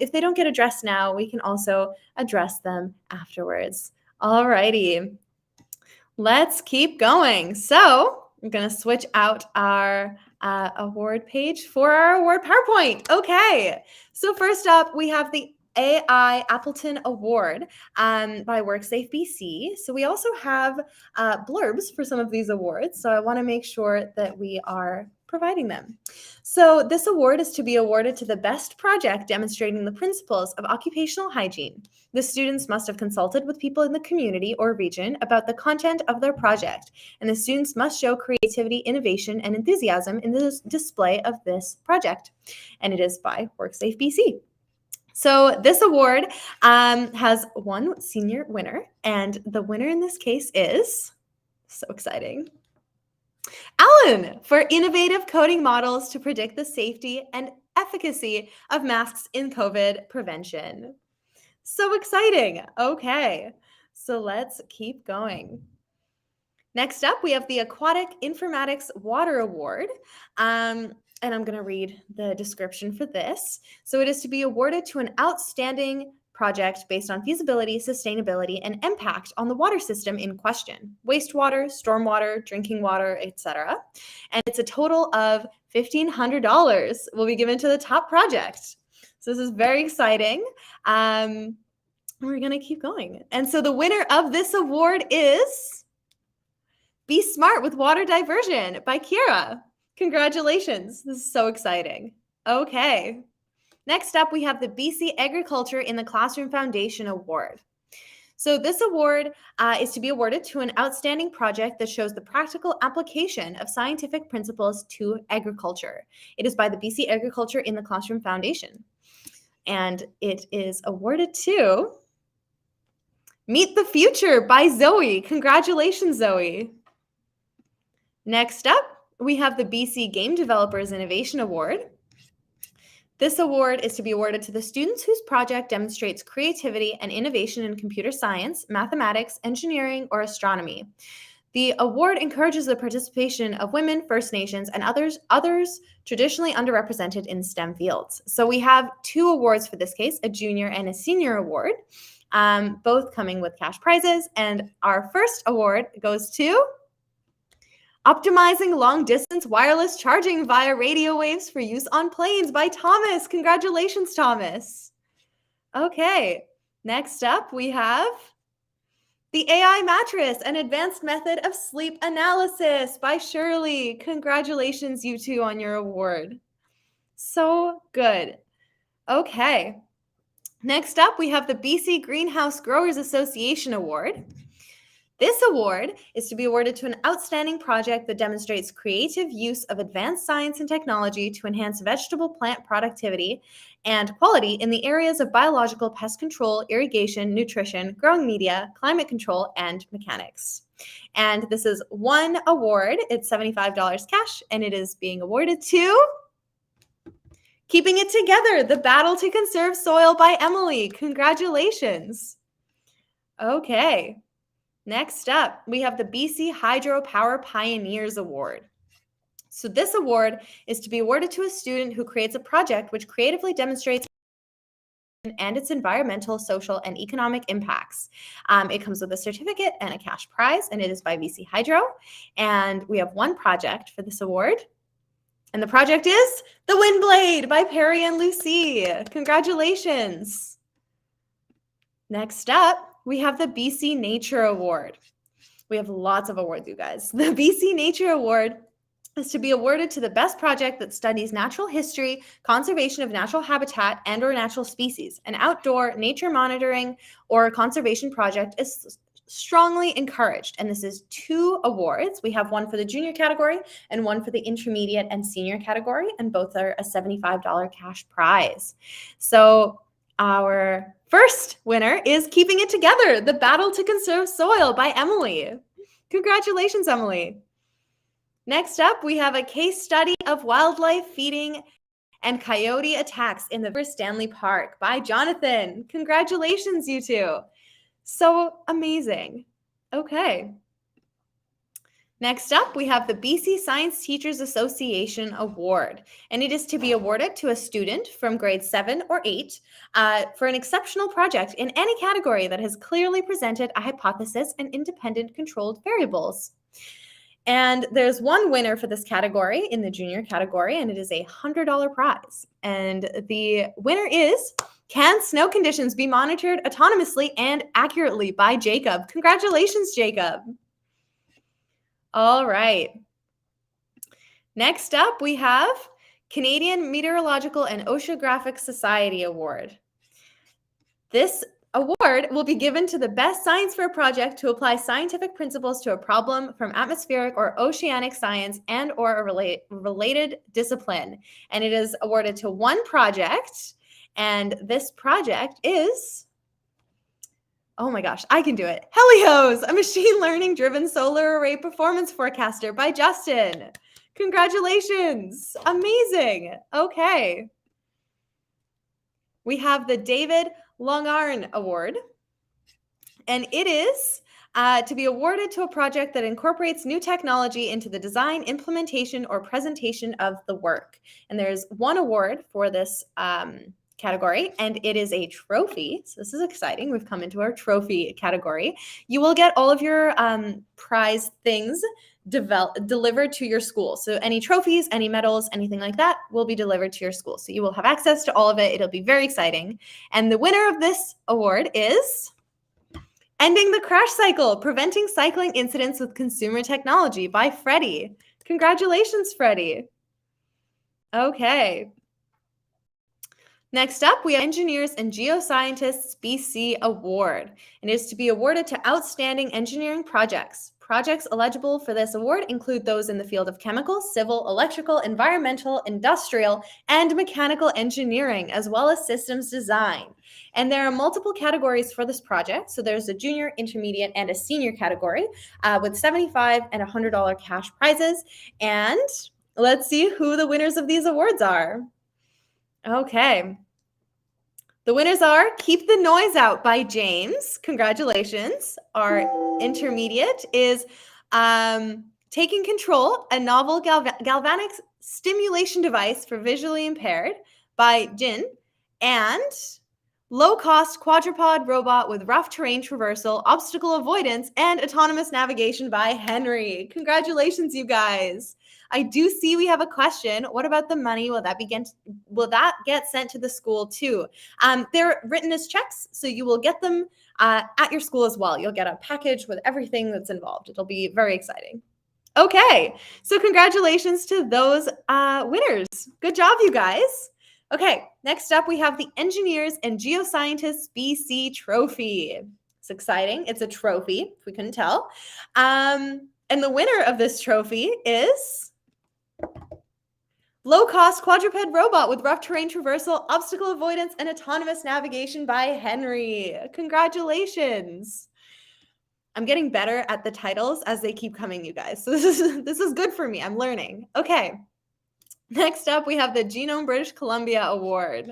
If they don't get addressed now, we can also address them afterwards. All righty, let's keep going. So I'm going to switch out our award page for our award PowerPoint. Okay, so first up, we have the AI Appleton Award by WorkSafe BC. So we also have blurbs for some of these awards. So I want to make sure that we are providing them. So this award is to be awarded to the best project demonstrating the principles of occupational hygiene. The students must have consulted with people in the community or region about the content of their project, and the students must show creativity, innovation, and enthusiasm in the display of this project. And it is by WorkSafe BC. So this award has one senior winner, and the winner in this case is, so exciting, Alan, for innovative coding models to predict the safety and efficacy of masks in COVID prevention. So exciting. Okay, so let's keep going. Next up, we have the Aquatic Informatics Water Award. And I'm going to read the description for this. So it is to be awarded to an outstanding project based on feasibility, sustainability, and impact on the water system in question: wastewater, stormwater, drinking water, etc. And it's a total of $1,500 will be given to the top project. So this is very exciting. We're going to keep going. And so the winner of this award is Be Smart with Water Diversion by Kira. Congratulations. This is so exciting. Okay. Next up, we have the BC Agriculture in the Classroom Foundation Award. So this award is to be awarded to an outstanding project that shows the practical application of scientific principles to agriculture. It is by the BC Agriculture in the Classroom Foundation. And it is awarded to Meet the Future by Zoe. Congratulations, Zoe. Next up, we have the BC Game Developers Innovation Award. This award is to be awarded to the students whose project demonstrates creativity and innovation in computer science, mathematics, engineering, or astronomy. The award encourages the participation of women, First Nations, and others traditionally underrepresented in STEM fields. So we have two awards for this case, a junior and a senior award, both coming with cash prizes. And our first award goes to Optimizing Long-Distance Wireless Charging via Radio Waves for Use on Planes by Thomas. Congratulations, Thomas. Okay, next up we have the AI Mattress, an advanced method of sleep analysis by Shirley. Congratulations, you two, on your award. So good. Okay, next up we have the BC Greenhouse Growers Association Award. This award is to be awarded to an outstanding project that demonstrates creative use of advanced science and technology to enhance vegetable plant productivity and quality in the areas of biological pest control, irrigation, nutrition, growing media, climate control, and mechanics. And this is one award. It's $75 cash, and it is being awarded to Keeping It Together, The Battle to Conserve Soil by Emily. Congratulations. Okay. Next up, we have the BC Hydropower Pioneers Award. So this award is to be awarded to a student who creates a project which creatively demonstrates and its environmental, social, and economic impacts. It comes with a certificate and a cash prize, and it is by BC Hydro. And we have one project for this award. And the project is The Wind Blade by Perry and Lucy. Congratulations. Next up, we have the BC Nature Award. We have lots of awards, you guys. The BC Nature Award is to be awarded to the best project that studies natural history, conservation of natural habitat and or natural species. An outdoor nature monitoring or conservation project is strongly encouraged. And this is 2 awards. We have one for the junior category and one for the intermediate and senior category, and both are a $75 cash prize. So our first winner is Keeping It Together, The Battle to Conserve Soil by Emily. Congratulations, Emily. Next up, we have a case study of wildlife feeding and coyote attacks in the River Stanley Park by Jonathan. Congratulations, you two. So amazing. Okay. Next up, we have the BC Science Teachers Association Award, and it is to be awarded to a student from grade 7 or 8 for an exceptional project in any category that has clearly presented a hypothesis and independent controlled variables. And there's one winner for this category in the junior category, and it is a $100 prize. And the winner is Can Snow Conditions Be Monitored Autonomously and Accurately by Jacob. Congratulations, Jacob. All right. Next up, we have Canadian Meteorological and Oceanographic Society Award. This award will be given to the best science fair project to apply scientific principles to a problem from atmospheric or oceanic science and or a related discipline. And it is awarded to one project. And this project is, oh my gosh, I can do it. Helios, a machine learning driven solar array performance forecaster by Justin. Congratulations. Amazing. Okay. We have the David Longarn Award, and it is to be awarded to a project that incorporates new technology into the design, implementation, or presentation of the work. And there's one award for this category, and it is a trophy. So this is exciting. We've come into our trophy category. You will get all of your prize things delivered to your school. So any trophies, any medals, anything like that will be delivered to your school. So you will have access to all of it. It'll be very exciting. And the winner of this award is Ending the Crash Cycle, Preventing Cycling Incidents with Consumer Technology by Freddie. Congratulations, Freddie. Okay. Next up, we have Engineers and Geoscientists BC Award, and it is to be awarded to outstanding engineering projects. Projects eligible for this award include those in the field of chemical, civil, electrical, environmental, industrial, and mechanical engineering, as well as systems design. And there are multiple categories for this project. So there's a junior, intermediate, and a senior category with $75 and $100 cash prizes. And let's see who the winners of these awards are. Okay. The winners are Keep the Noise Out by James. Congratulations. Our intermediate is Taking Control, a novel galvanic stimulation device for visually impaired by Jin. And Low-Cost Quadrupod Robot with Rough Terrain Traversal, Obstacle Avoidance, and Autonomous Navigation by Henry. Congratulations, you guys. I do see we have a question. What about the money? Will that get sent to the school too? They're written as checks, so you will get them at your school as well. You'll get a package with everything that's involved. It'll be very exciting. Okay, so congratulations to those winners. Good job, you guys. Okay, next up we have the Engineers and Geoscientists BC Trophy. It's exciting. It's a trophy, if we couldn't tell. And the winner of this trophy is Low-Cost Quadruped Robot with Rough Terrain Traversal, Obstacle Avoidance, and Autonomous Navigation by Henry. Congratulations. I'm getting better at the titles as they keep coming, you guys. So this is good for me. I'm learning. Okay. Next up, we have the Genome British Columbia Award.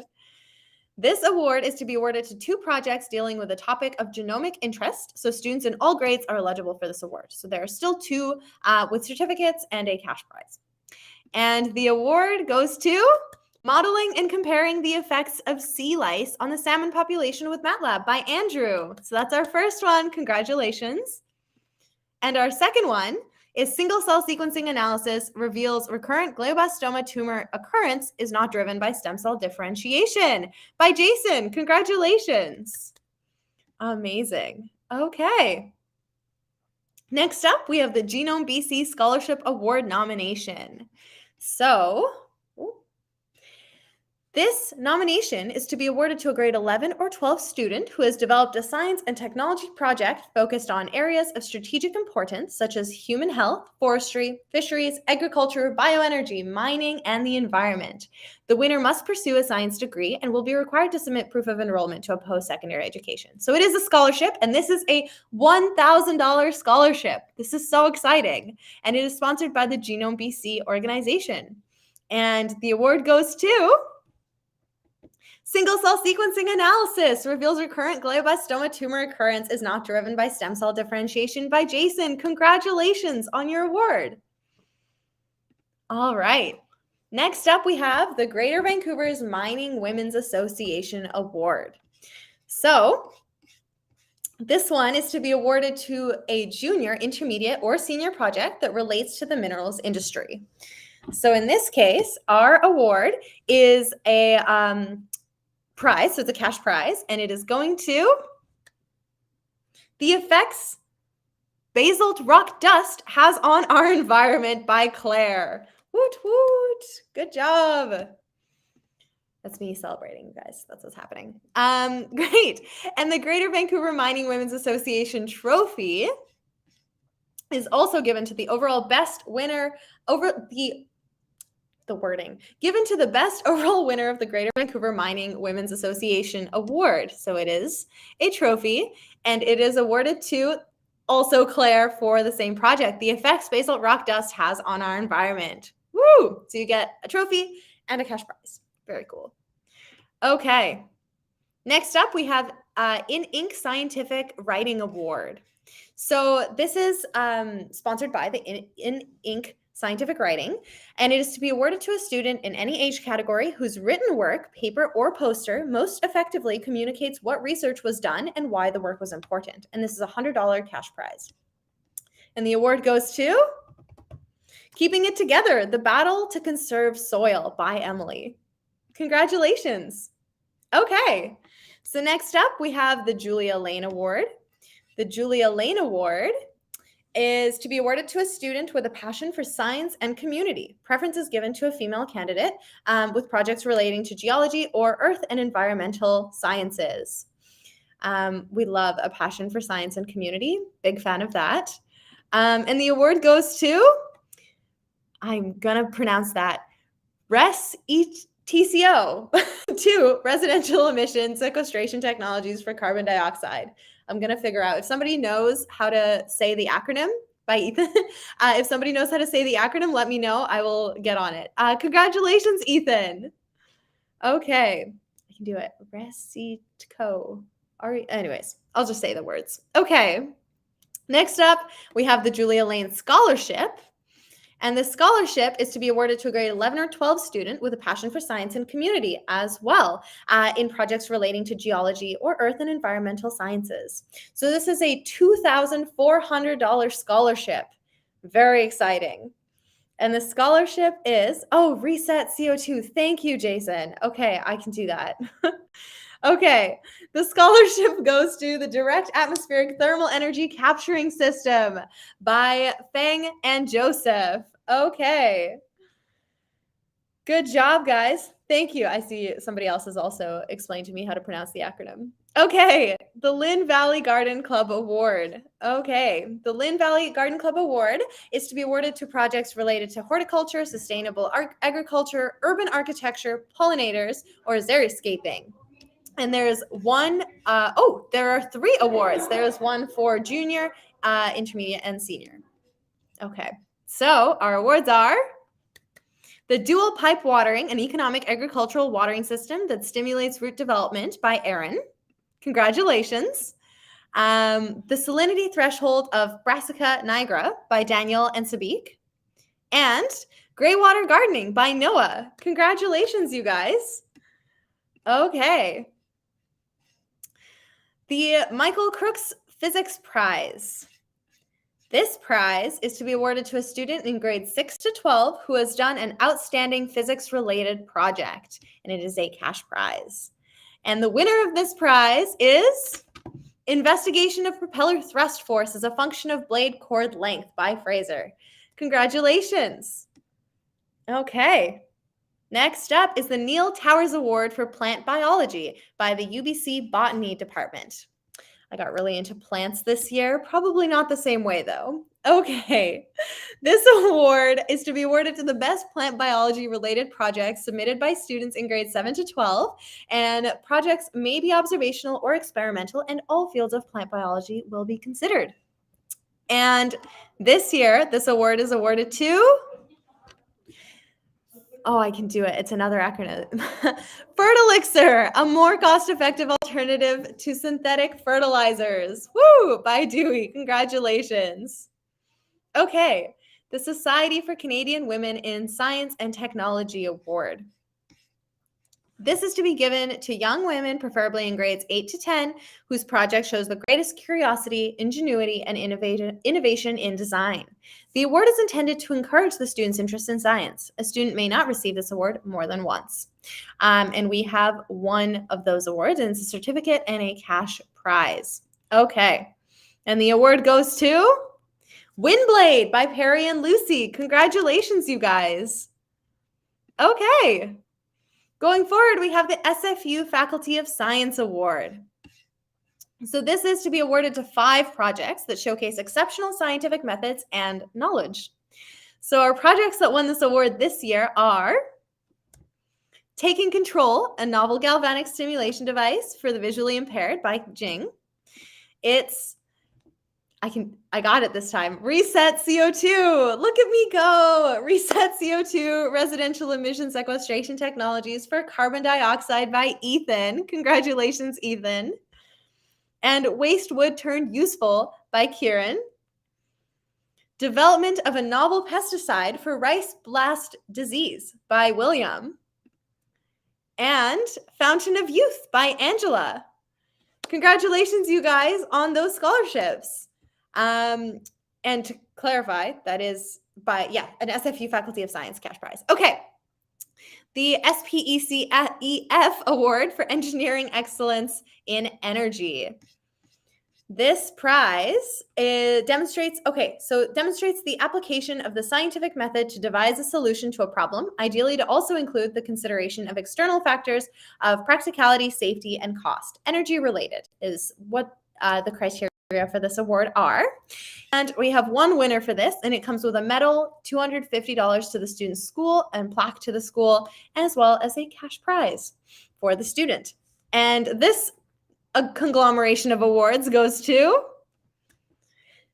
This award is to be awarded to 2 projects dealing with a topic of genomic interest. So students in all grades are eligible for this award. So there are still 2 with certificates and a cash prize. And the award goes to Modeling and comparing the effects of sea lice on the salmon population with MATLAB by Andrew. So that's our first one. Congratulations. And our second one is single-cell sequencing analysis reveals recurrent glioblastoma tumor occurrence is not driven by stem cell differentiation by Jason. Congratulations. Amazing. Okay. Next up, we have the Genome BC Scholarship Award nomination. So, this nomination is to be awarded to a grade 11 or 12 student who has developed a science and technology project focused on areas of strategic importance, such as human health, forestry, fisheries, agriculture, bioenergy, mining, and the environment. The winner must pursue a science degree and will be required to submit proof of enrollment to a post-secondary education. So it is a scholarship, and this is a $1,000 scholarship. This is so exciting. And it is sponsored by the Genome BC organization. And the award goes to single-cell sequencing analysis reveals recurrent glioblastoma tumor occurrence is not driven by stem cell differentiation by Jason. Congratulations on your award. All right. Next up, we have the Greater Vancouver's Mining Women's Association Award. So this one is to be awarded to a junior, intermediate, or senior project that relates to the minerals industry. So in this case, our award is a prize, so it's a cash prize, and it is going to the effects basalt rock dust has on our environment by Claire. Woot woot, good job. That's me celebrating, guys. That's what's happening. Great. And the Greater Vancouver Mining Women's Association trophy is also given to the overall best winner over the wording given to the best overall winner of the Greater Vancouver Mining Women's Association Award. So it is a trophy, and it is awarded to also Claire for the same project, the effects basalt rock dust has on our environment. Woo! So you get a trophy and a cash prize. Very cool. Okay. Next up, we have In Ink Scientific Writing Award. So this is sponsored by the In Ink Scientific Writing, and it is to be awarded to a student in any age category whose written work, paper, or poster most effectively communicates what research was done and why the work was important. And this is a $100 cash prize. And the award goes to Keeping It Together, The Battle to Conserve Soil by Emily. Congratulations. Okay, so next up we have the Julia Lane Award. The Julia Lane Award is to be awarded to a student with a passion for science and community. Preference is given to a female candidate with projects relating to geology or earth and environmental sciences. We love a passion for science and community. Big fan of that. And the award goes to, I'm going to pronounce that, TCO, to residential emission sequestration technologies for carbon dioxide. I'm going to figure out if somebody knows how to say the acronym by Ethan. If somebody knows how to say the acronym, let me know. I will get on it. Congratulations, Ethan. Okay, I can do it. Resitco. Anyways, I'll just say the words. Okay. Next up, we have the Julia Lane Scholarship. And the scholarship is to be awarded to a grade 11 or 12 student with a passion for science and community as well in projects relating to geology or earth and environmental sciences. So this is a $2,400 scholarship. Very exciting. And the scholarship is, Reset CO2. Thank you, Jason. Okay, I can do that. Okay, the scholarship goes to the Direct Atmospheric Thermal Energy Capturing System by Feng and Joseph. Okay. Good job, guys. Thank you. I see somebody else has also explained to me how to pronounce the acronym. Okay, the Lynn Valley Garden Club Award. Okay, the Lynn Valley Garden Club Award is to be awarded to projects related to horticulture, sustainable agriculture, urban architecture, pollinators, or xeriscaping. And there's one, there are 3 awards. There's one for junior, intermediate, and senior. Okay, so our awards are the Dual Pipe Watering, an economic agricultural watering system that stimulates root development by Erin. Congratulations. The Salinity Threshold of Brassica nigra by Daniel and Sabik. And Greywater Gardening by Noah. Congratulations, you guys. Okay. The Michael Crooks Physics Prize. This prize is to be awarded to a student in grades 6 to 12 who has done an outstanding physics-related project, and it is a cash prize. And the winner of this prize is Investigation of Propeller Thrust Force as a Function of Blade Chord Length by Fraser. Congratulations. Okay. Next up is the Neil Towers Award for Plant Biology by the UBC Botany Department. I got really into plants this year. Probably not the same way, though. Okay. This award is to be awarded to the best plant biology-related projects submitted by students in grades 7 to 12, and projects may be observational or experimental, and all fields of plant biology will be considered. And this year, this award is awarded to... Oh, I can do it. It's another acronym. Fertilixer, a more cost-effective alternative to synthetic fertilizers. Woo! By Dewey. Congratulations. Okay. The Society for Canadian Women in Science and Technology Award. This is to be given to young women, preferably in grades 8 to 10, whose project shows the greatest curiosity, ingenuity, and innovation in design. The award is intended to encourage the student's interest in science. A student may not receive this award more than once. And we have one of those awards, and it's a certificate and a cash prize. Okay. And the award goes to Windblade by Perry and Lucy. Congratulations, you guys. Okay. Going forward, we have the SFU Faculty of Science Award. So this is to be awarded to 5 projects that showcase exceptional scientific methods and knowledge. So our projects that won this award this year are Taking Control, a novel galvanic stimulation device for the visually impaired by Jing. It's I got it this time. Reset CO2. Look at me go. Reset CO2 residential emission sequestration technologies for carbon dioxide by Ethan. Congratulations, Ethan. And Waste Wood Turned Useful by Kieran. Development of a novel pesticide for rice blast disease by William. And Fountain of Youth by Angela. Congratulations, you guys, on those scholarships. And to clarify, that is by, an SFU Faculty of Science cash prize. Okay. The SPECEF Award for Engineering Excellence in Energy. This prize demonstrates the application of the scientific method to devise a solution to a problem, ideally to also include the consideration of external factors of practicality, safety, and cost. Energy related is what the criteria for this award are. And we have one winner for this, and it comes with a medal, $250 to the student's school, and plaque to the school, as well as a cash prize for the student. And this conglomeration of awards goes to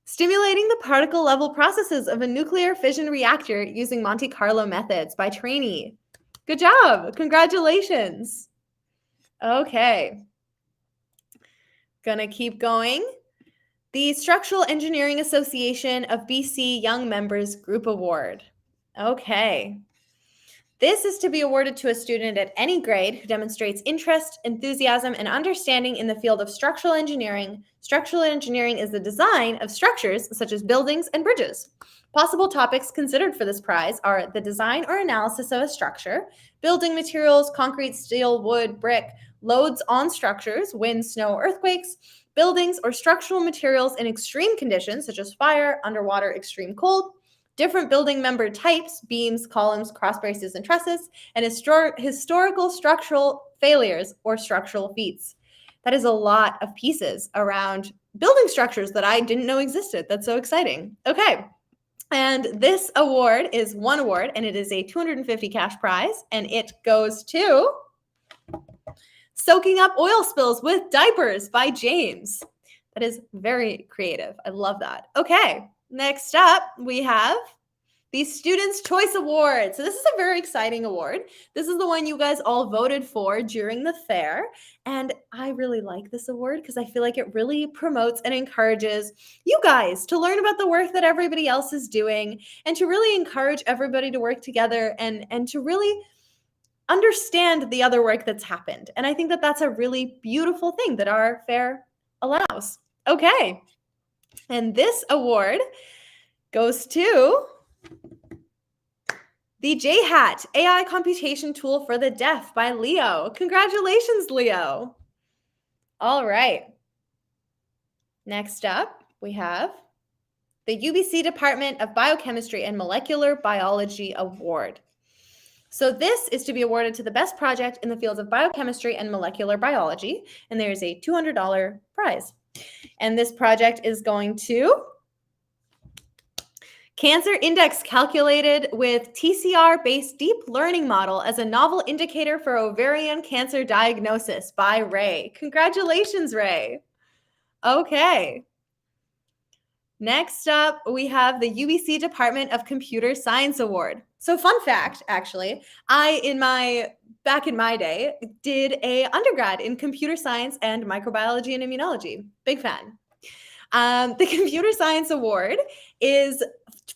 Stimulating the Particle Level Processes of a Nuclear Fission Reactor Using Monte Carlo Methods by Trainee. Good job. Congratulations. Okay. Gonna keep going. The Structural Engineering Association of BC Young Members Group Award. Okay. This is to be awarded to a student at any grade who demonstrates interest, enthusiasm, and understanding in the field of structural engineering. Structural engineering is the design of structures such as buildings and bridges. Possible topics considered for this prize are the design or analysis of a structure, building materials, concrete, steel, wood, brick, loads on structures, wind, snow, earthquakes, buildings or structural materials in extreme conditions such as fire, underwater, extreme cold, different building member types, beams, columns, cross braces, and trusses, and historical structural failures or structural feats. That is a lot of pieces around building structures that I didn't know existed. That's so exciting. Okay. And this award is one award, and it is a $250 cash prize, and it goes to Soaking Up Oil Spills with Diapers by James. That is very creative. I love that. Okay, next up we have the Students' Choice Award. So this is a very exciting award. This is the one you guys all voted for during the fair. And I really like this award because I feel like it really promotes and encourages you guys to learn about the work that everybody else is doing and to really encourage everybody to work together and to really understand the other work that's happened. And I think that that's a really beautiful thing that our fair allows. Okay. And this award goes to the JHAT AI Computation Tool for the Deaf by Leo. Congratulations, Leo. All right. Next up, we have the UBC Department of Biochemistry and Molecular Biology Award. So this is to be awarded to the best project in the fields of biochemistry and molecular biology, and there is a $200 prize. And this project is going to Cancer Index Calculated with TCR-Based Deep Learning Model as a Novel Indicator for Ovarian Cancer Diagnosis by Ray. Congratulations, Ray. Okay. Next up, we have the UBC Department of Computer Science Award. So fun fact, actually, back in my day, did a undergrad in computer science and microbiology and immunology. Big fan. The Computer Science Award is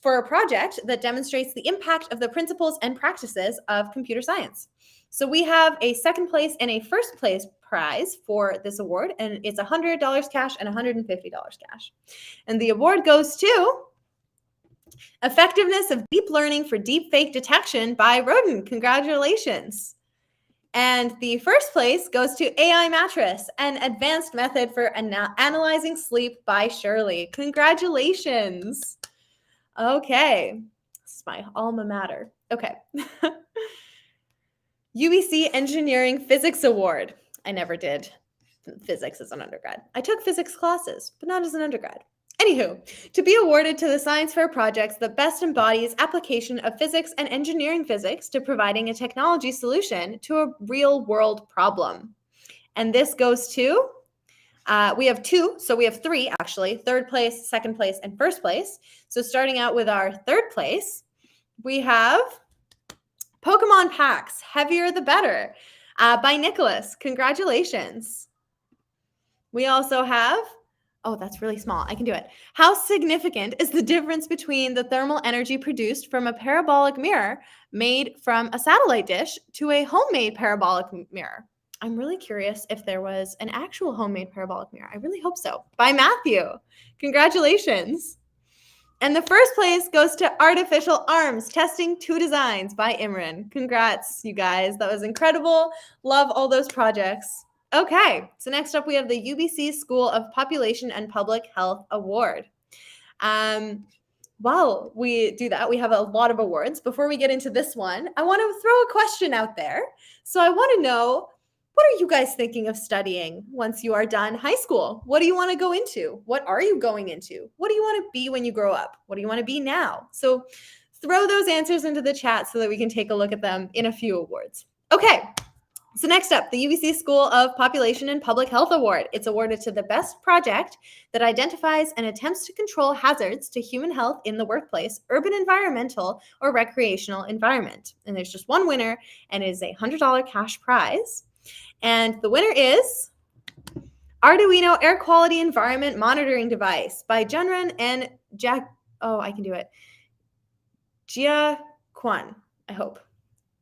for a project that demonstrates the impact of the principles and practices of computer science. So we have a second place and a first place prize for this award, and it's $100 cash and $150 cash. And the award goes to Effectiveness of Deep Learning for Deepfake Detection by Rodin. Congratulations. And the first place goes to AI Mattress, an advanced method for analyzing sleep by Shirley. Congratulations. Okay. This is my alma mater. Okay. UBC Engineering Physics Award. I never did physics as an undergrad. I took physics classes, but not as an undergrad. Anywho, to be awarded to the science fair projects that best embodies application of physics and engineering physics to providing a technology solution to a real world problem. And this goes to, we have two, so we have three actually, third place, second place, and first place. So starting out with our third place, we have Pokemon Packs, Heavier the Better, by Nicholas. Congratulations. We also have, oh, that's really small. I can do it. How significant is the difference between the thermal energy produced from a parabolic mirror made from a satellite dish to a homemade parabolic mirror? I'm really curious if there was an actual homemade parabolic mirror. I really hope so. By Matthew. Congratulations. And the first place goes to Artificial Arms, Testing 2 Designs by Imran. Congrats, you guys. That was incredible. Love all those projects. Okay, so next up we have the UBC School of Population and Public Health Award. While we do that, we have a lot of awards. Before we get into this one, I want to throw a question out there. So I want to know, what are you guys thinking of studying once you are done high school? What do you want to go into? What are you going into? What do you want to be when you grow up? What do you want to be now? So throw those answers into the chat so that we can take a look at them in a few awards. Okay. So next up, the UBC School of Population and Public Health Award. It's awarded to the best project that identifies and attempts to control hazards to human health in the workplace, urban environmental, or recreational environment. And there's just one winner, and it is a $100 cash prize. And the winner is Arduino Air Quality Environment Monitoring Device by Junran and Jia Kwan, I hope.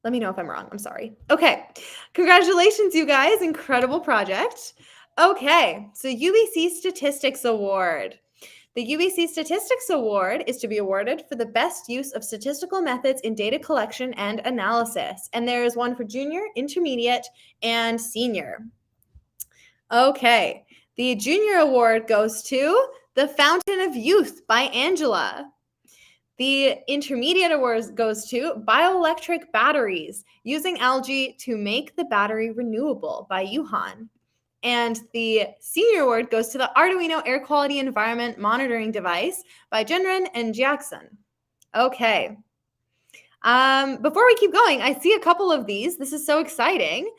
Let me know if I'm wrong. I'm sorry. Okay. Congratulations, you guys. Incredible project. Okay. So UBC Statistics Award. The UBC Statistics Award is to be awarded for the best use of statistical methods in data collection and analysis. And there is one for junior, intermediate, and senior. Okay. The junior award goes to The Fountain of Youth by Angela. The intermediate award goes to Bioelectric Batteries, Using Algae to Make the Battery Renewable by Yuhan. And the senior award goes to the Arduino Air Quality Environment Monitoring Device by Junran and Jackson. Okay. Before we keep going, I see a couple of these. This is so exciting.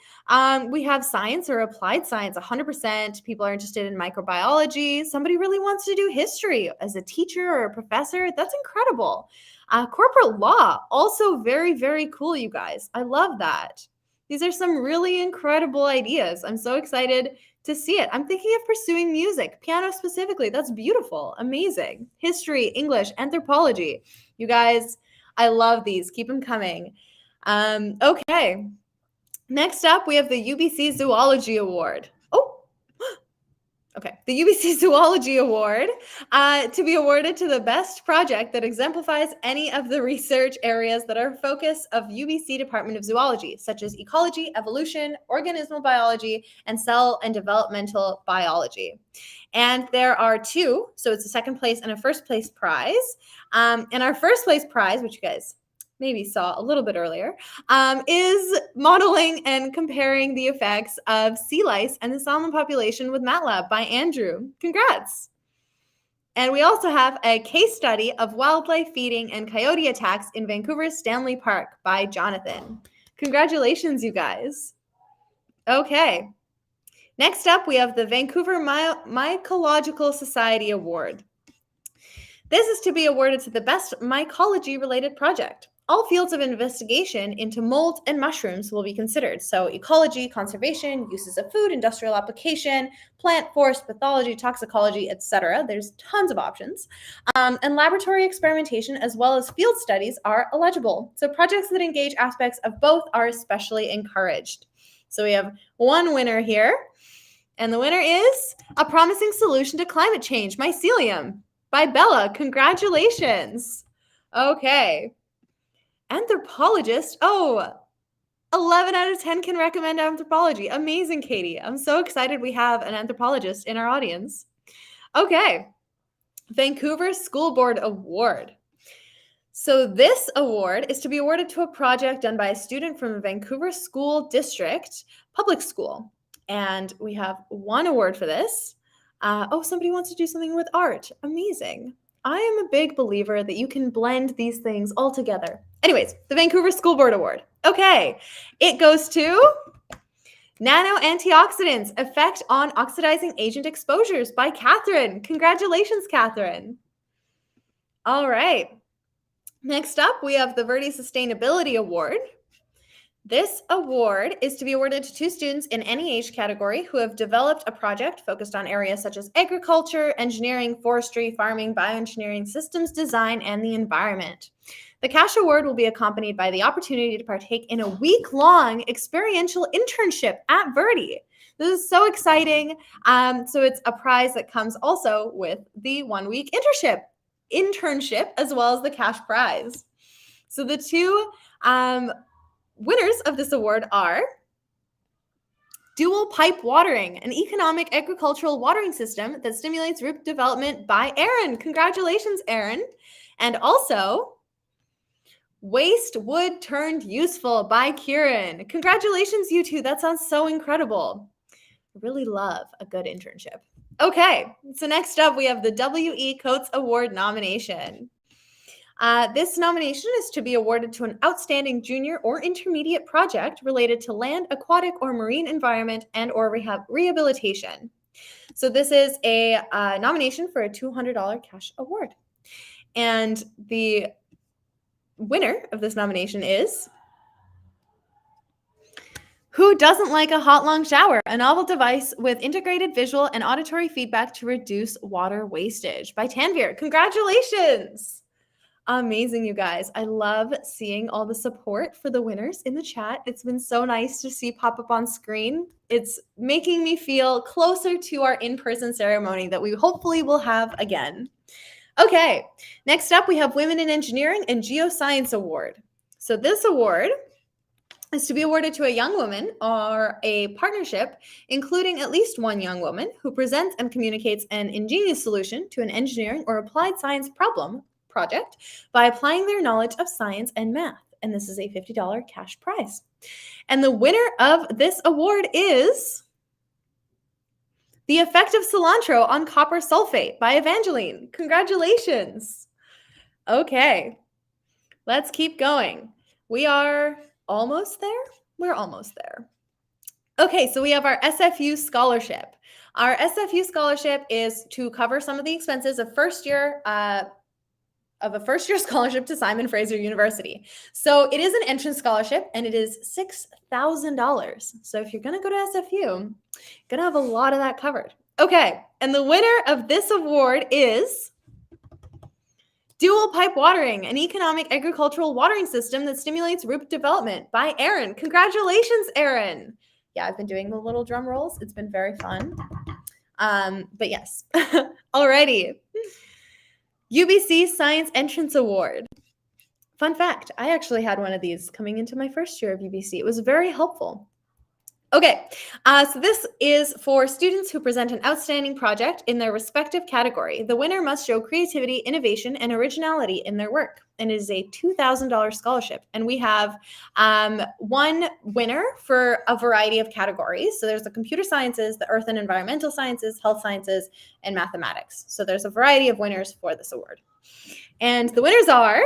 We have science or applied science, 100%. People are interested in microbiology. Somebody really wants to do history as a teacher or a professor. That's incredible. Corporate law, also very, very cool, you guys. I love that. These are some really incredible ideas. I'm so excited to see it. I'm thinking of pursuing music, piano specifically. That's beautiful, amazing. History, English, anthropology. You guys, I love these. Keep them coming. Okay. Next up, we have the UBC Zoology Award. Oh, okay. The UBC Zoology Award to be awarded to the best project that exemplifies any of the research areas that are focus of UBC Department of Zoology, such as ecology, evolution, organismal biology, and cell and developmental biology. And there are two, so it's a second place and a first place prize. And our first place prize, which you guys maybe saw a little bit earlier, is modeling and comparing the effects of sea lice and the salmon population with MATLAB by Andrew. Congrats. And we also have a case study of wildlife feeding and coyote attacks in Vancouver's Stanley Park by Jonathan. Congratulations, you guys. Okay. Next up, we have the Vancouver Mycological Society Award. This is to be awarded to the best mycology-related project. All fields of investigation into mold and mushrooms will be considered. So ecology, conservation, uses of food, industrial application, plant, forest, pathology, toxicology, etc. There's tons of options. And laboratory experimentation as well as field studies are eligible. So projects that engage aspects of both are especially encouraged. So we have one winner here. And the winner is A Promising Solution to Climate Change, Mycelium by Bella. Congratulations. Okay. Anthropologist. Oh, 11 out of 10 can recommend anthropology. Amazing, Katie. I'm so excited we have an anthropologist in our audience. Okay. Vancouver School Board Award. So this award is to be awarded to a project done by a student from a Vancouver School District public school. And we have one award for this. Oh, somebody wants to do something with art. Amazing. I am a big believer that you can blend these things all together. Anyways, the Vancouver School Board Award. Okay, it goes to Nano Antioxidants, Effect on Oxidizing Agent Exposures by Catherine. Congratulations, Catherine. All right. Next up, we have the Verde Sustainability Award. This award is to be awarded to 2 students in any age category who have developed a project focused on areas such as agriculture, engineering, forestry, farming, bioengineering, systems design, and the environment. The cash award will be accompanied by the opportunity to partake in a week-long experiential internship at Verde. This is so exciting. So it's a prize that comes also with the 1-week internship as well as the cash prize. So the 2 winners of this award are Dual Pipe Watering, an economic agricultural watering system that stimulates root development by Aaron. Congratulations, Aaron. And also Waste Wood Turned Useful by Kieran. Congratulations, you two. That sounds so incredible. I really love a good internship. Okay, so next up we have the W.E. Coates Award nomination. This nomination is to be awarded to an outstanding junior or intermediate project related to land, aquatic, or marine environment and or rehabilitation. So this is a nomination for a $200 cash award. And the winner of this nomination is Who Doesn't Like a Hot Long Shower? A novel device with integrated visual and auditory feedback to reduce water wastage by Tanvir. Congratulations! Amazing, you guys. I love seeing all the support for the winners in the chat. It's been so nice to see pop up on screen. It's making me feel closer to our in-person ceremony that we hopefully will have again. Okay, next up we have Women in Engineering and Geoscience Award. So this award is to be awarded to a young woman or a partnership, including at least one young woman who presents and communicates an ingenious solution to an engineering or applied science project by applying their knowledge of science and math. And this is a $50 cash prize. And the winner of this award is The Effect of Cilantro on Copper Sulfate by Evangeline. Congratulations. Okay, Let's keep going. We are almost there. We're almost there. Okay, so we have our SFU scholarship. Our SFU scholarship is to cover some of the expenses of a first-year scholarship to Simon Fraser University. So it is an entrance scholarship, and it is $6,000. So if you're going to go to SFU, you're going to have a lot of that covered. Okay, and the winner of this award is Dual Pipe Watering, an economic agricultural watering system that stimulates root development by Aaron. Congratulations, Aaron. Yeah, I've been doing the little drum rolls. It's been very fun. But yes, alrighty. UBC Science Entrance Award. Fun fact, I actually had one of these coming into my first year of UBC. It was very helpful. Okay, so this is for students who present an outstanding project in their respective category. The winner must show creativity, innovation, and originality in their work. And it is a $2,000 scholarship. And we have one winner for a variety of categories. So there's the computer sciences, the earth and environmental sciences, health sciences, and mathematics. So there's a variety of winners for this award. And the winners are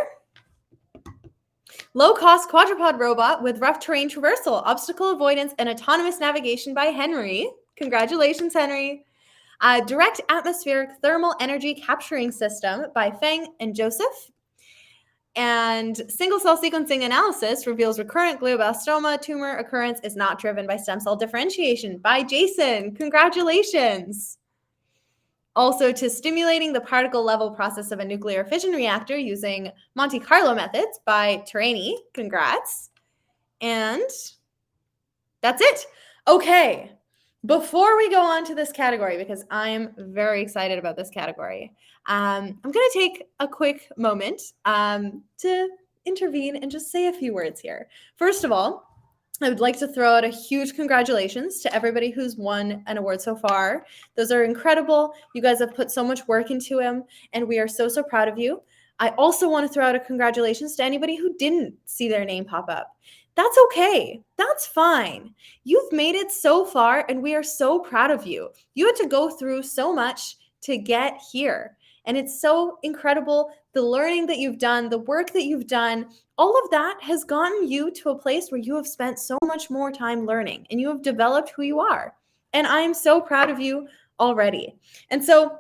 low-cost quadrupod robot with rough terrain traversal, obstacle avoidance, and autonomous navigation by Henry. Congratulations, Henry. Direct atmospheric thermal energy capturing system by Feng and Joseph. And single-cell sequencing analysis reveals recurrent glioblastoma tumor occurrence is not driven by stem cell differentiation by Jason. Congratulations. Also to stimulating the particle level process of a nuclear fission reactor using Monte Carlo methods by Terani. Congrats. And that's it. Okay, before we go on to this category, because I'm very excited about this category, I'm going to take a quick moment to intervene and just say a few words here. First of all, I would like to throw out a huge congratulations to everybody who's won an award so far. Those are incredible. You guys have put so much work into them, and we are so, so proud of you. I also want to throw out a congratulations to anybody who didn't see their name pop up. That's okay. That's fine. You've made it so far, and we are so proud of you. You had to go through so much to get here. And it's so incredible, the learning that you've done, the work that you've done, all of that has gotten you to a place where you have spent so much more time learning and you have developed who you are. And I am so proud of you already. And so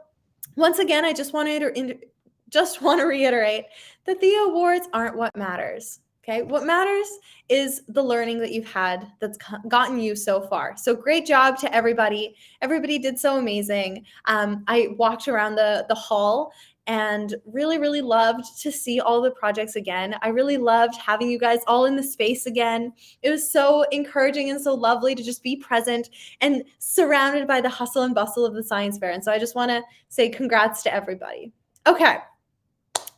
once again, I just want to reiterate that the awards aren't what matters. Okay, what matters is the learning that you've had that's gotten you so far. So great job to everybody. Everybody did so amazing. I walked around the hall and really, really loved to see all the projects again. I really loved having you guys all in the space again. It was so encouraging and so lovely to just be present and surrounded by the hustle and bustle of the science fair. And so I just want to say congrats to everybody. Okay.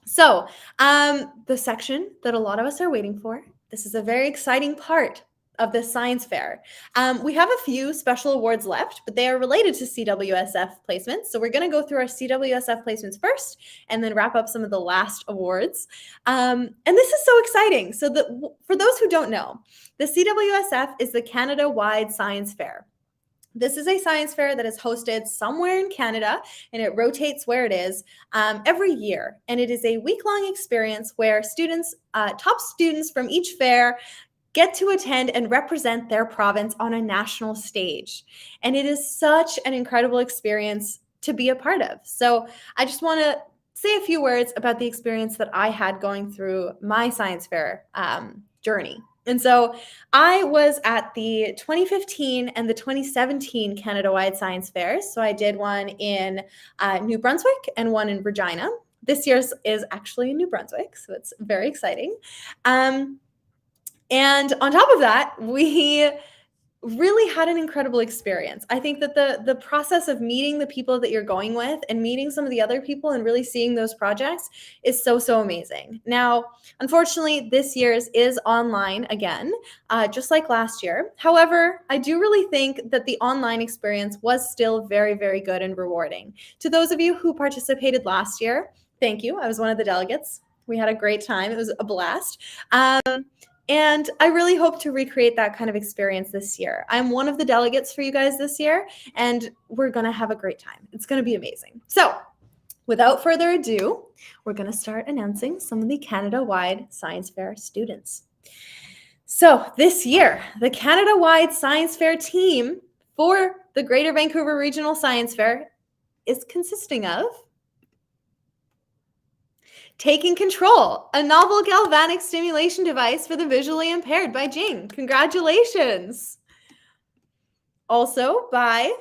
So the section that a lot of us are waiting for, this is a very exciting part of the science fair. We have a few special awards left, but they are related to CWSF placements. So we're going to go through our CWSF placements first and then wrap up some of the last awards. And this is so exciting. So for those who don't know, the CWSF is the Canada-wide science fair. This is a science fair that is hosted somewhere in Canada, and it rotates where it is every year. And it is a week-long experience where students, top students from each fair, get to attend and represent their province on a national stage. And it is such an incredible experience to be a part of. So I just want to say a few words about the experience that I had going through my science fair journey. And so I was at the 2015 and the 2017 Canada-wide science fairs. So I did one in New Brunswick and one in Regina. This year's is actually in New Brunswick, so it's very exciting. And on top of that, we really had an incredible experience. I think that the process of meeting the people that you're going with and meeting some of the other people and really seeing those projects is so, so amazing. Now, unfortunately, this year's is online again, just like last year. However, I do really think that the online experience was still very, very good and rewarding. To those of you who participated last year, thank you. I was one of the delegates. We had a great time. It was a blast. And I really hope to recreate that kind of experience this year. I'm one of the delegates for you guys this year, and we're going to have a great time. It's going to be amazing. So Without further ado, we're going to start announcing some of the Canada-wide Science Fair students. So this year, the Canada-wide Science Fair team for the Greater Vancouver Regional Science Fair is consisting of Taking Control, a novel galvanic stimulation device for the visually impaired by Jing. Congratulations. Also by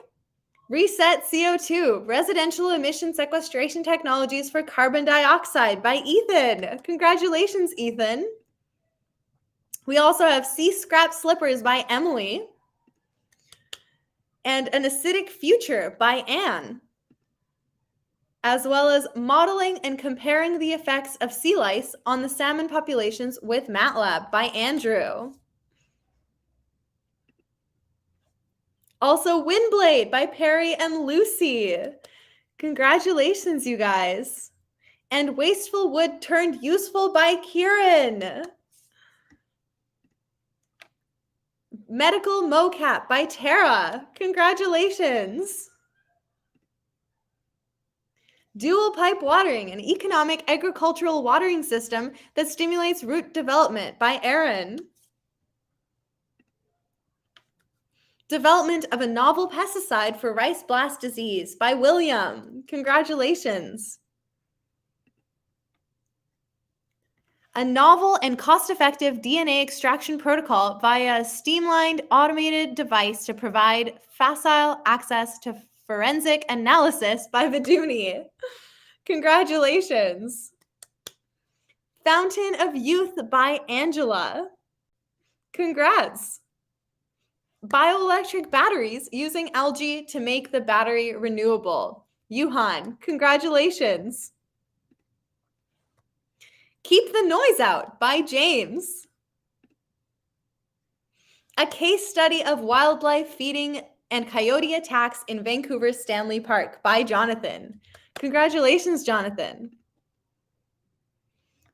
Reset CO2, residential emission sequestration technologies for carbon dioxide by Ethan. Congratulations, Ethan. We also have Sea Scrap Slippers by Emily and An Acidic Future by Anne, as well as Modeling and Comparing the Effects of Sea Lice on the Salmon Populations with MATLAB by Andrew. Also, Windblade by Perry and Lucy. Congratulations, you guys. And Wasteful Wood Turned Useful by Kieran. Medical Mocap by Tara. Congratulations. Dual Pipe Watering, an economic agricultural watering system that stimulates root development by Aaron. Development of a novel pesticide for rice blast disease by William. Congratulations. A novel and cost-effective DNA extraction protocol via a streamlined automated device to provide facile access to forensic analysis by Viduni. Congratulations. Fountain of Youth by Angela. Congrats. Bioelectric batteries using algae to make the battery renewable. Yuhan, congratulations. Keep the Noise Out by James. A case study of wildlife feeding and coyote attacks in Vancouver's Stanley Park by Jonathan. Congratulations, Jonathan.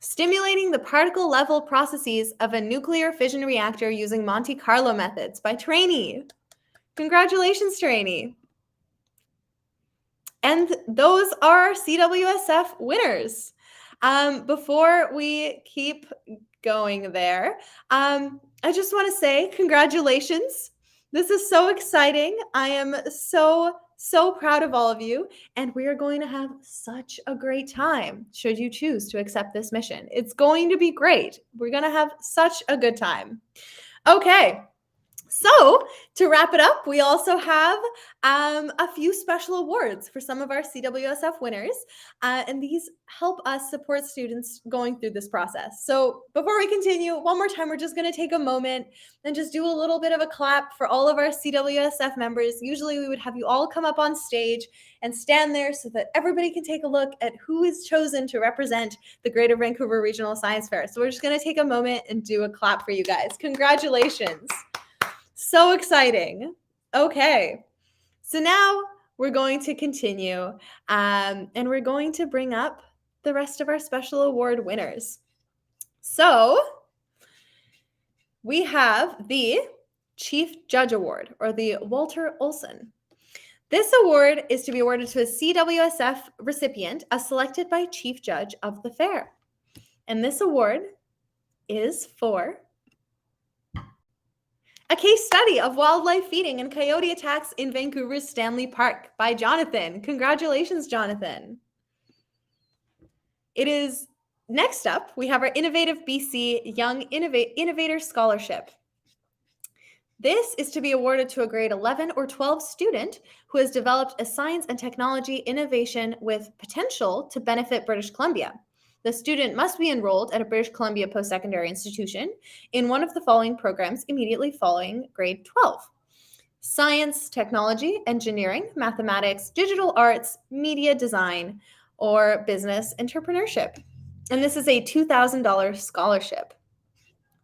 Stimulating the particle level processes of a nuclear fission reactor using Monte Carlo methods by Trainee. Congratulations, Trainee. And those are our CWSF winners. Before we keep going there, I just want to say congratulations. This is so exciting. I am so proud of all of you, and we are going to have such a great time should you choose to accept this mission. It's going to be great. We're going to have such a good time. Okay. So to wrap it up, we also have a few special awards for some of our CWSF winners, and these help us support students going through this process. So before we continue, one more time, we're just going to take a moment and just do a little bit of a clap for all of our CWSF members. Usually we would have you all come up on stage and stand there so that everybody can take a look at who is chosen to represent the Greater Vancouver Regional Science Fair. So we're just going to take a moment and do a clap for you guys. Congratulations. So exciting. Okay, so now we're going to continue and we're going to bring up the rest of our special award winners. So we have the Chief Judge Award, or the Walter Olson. This award is to be awarded to a CWSF recipient as selected by Chief Judge of the Fair. And this award is for A Case Study of Wildlife Feeding and Coyote Attacks in Vancouver's Stanley Park by Jonathan. Congratulations, Jonathan. It is next up, we have our Innovative BC Young Innovator Scholarship. This is to be awarded to a grade 11 or 12 student who has developed a science and technology innovation with potential to benefit British Columbia. The student must be enrolled at a British Columbia post-secondary institution in one of the following programs immediately following grade 12. Science, technology, engineering, mathematics, digital arts, media design, or business entrepreneurship. And this is a $2,000 scholarship.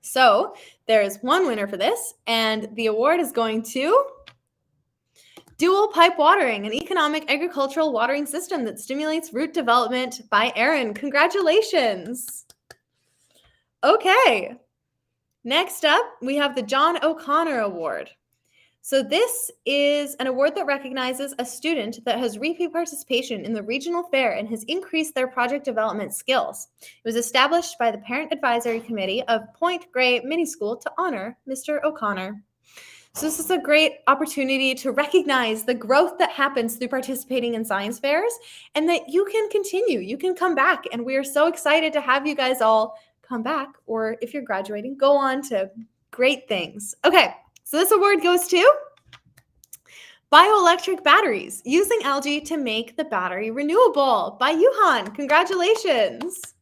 So there is one winner for this, and the award is going to Dual Pipe Watering, an economic agricultural watering system that stimulates root development by Aaron. Congratulations. Okay. Next up, we have the John O'Connor Award. So this is an award that recognizes a student that has repeat participation in the regional fair and has increased their project development skills. It was established by the Parent Advisory Committee of Point Grey Mini School to honor Mr. O'Connor. So this is a great opportunity to recognize the growth that happens through participating in science fairs and that you can continue, you can come back. And we are so excited to have you guys all come back, or if you're graduating, go on to great things. Okay, so this award goes to Bioelectric Batteries, using algae to make the battery renewable by Yuhan. Congratulations.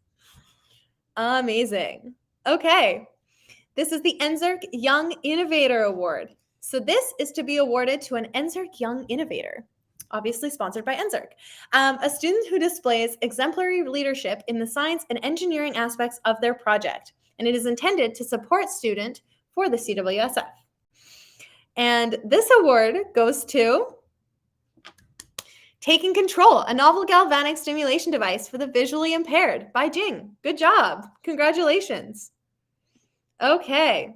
Amazing. Okay, this is the NSERC Young Innovator Award. So this is to be awarded to an NSERC Young Innovator, obviously sponsored by NSERC, a student who displays exemplary leadership in the science and engineering aspects of their project. And it is intended to support student for the CWSF. And this award goes to Taking Control, a novel galvanic stimulation device for the visually impaired by Jing. Good job. Congratulations. Okay.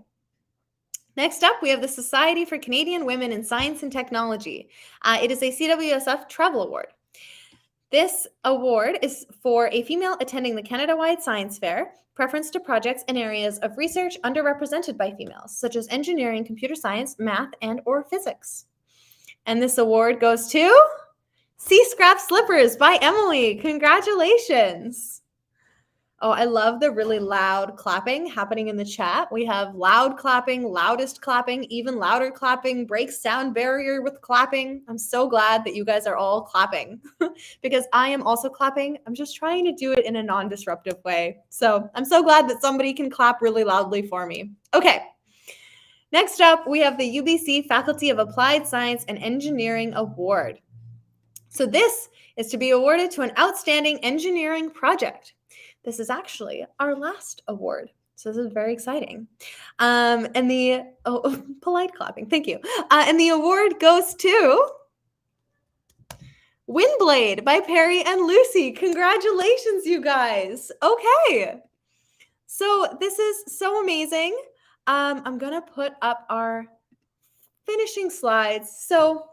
Next up, we have the Society for Canadian Women in Science and Technology. It is a CWSF Travel Award. This award is for a female attending the Canada-wide Science Fair, preference to projects in areas of research underrepresented by females, such as engineering, computer science, math, and/or physics. And this award goes to Sea Scrap Slippers by Emily. Congratulations. Oh, I love the really loud clapping happening in the chat. We have loud clapping, loudest clapping, even louder clapping, breaks sound barrier with clapping. I'm so glad that you guys are all clapping because I am also clapping. I'm just trying to do it in a non-disruptive way. So I'm so glad that somebody can clap really loudly for me. Okay. Next up, we have the UBC Faculty of Applied Science and Engineering Award. So this is to be awarded to an outstanding engineering project. This is actually our last award. So this is very exciting. Polite clapping, thank you. And the award goes to Windblade by Perry and Lucy. Congratulations, you guys. Okay. So this is so amazing. I'm gonna put up our finishing slides. So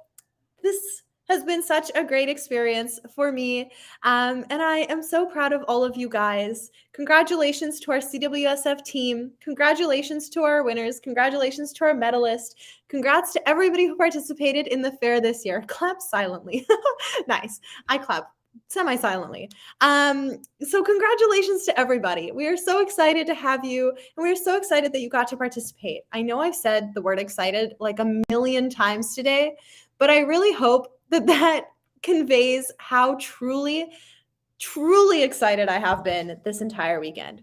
this has been such a great experience for me. And I am so proud of all of you guys. Congratulations to our CWSF team. Congratulations to our winners. Congratulations to our medalists. Congrats to everybody who participated in the fair this year. Clap silently. Nice. I clap semi-silently. So congratulations to everybody. We are so excited to have you, and we are so excited that you got to participate. I know I've said the word excited like a million times today, but I really hope that conveys how truly, truly excited I have been this entire weekend.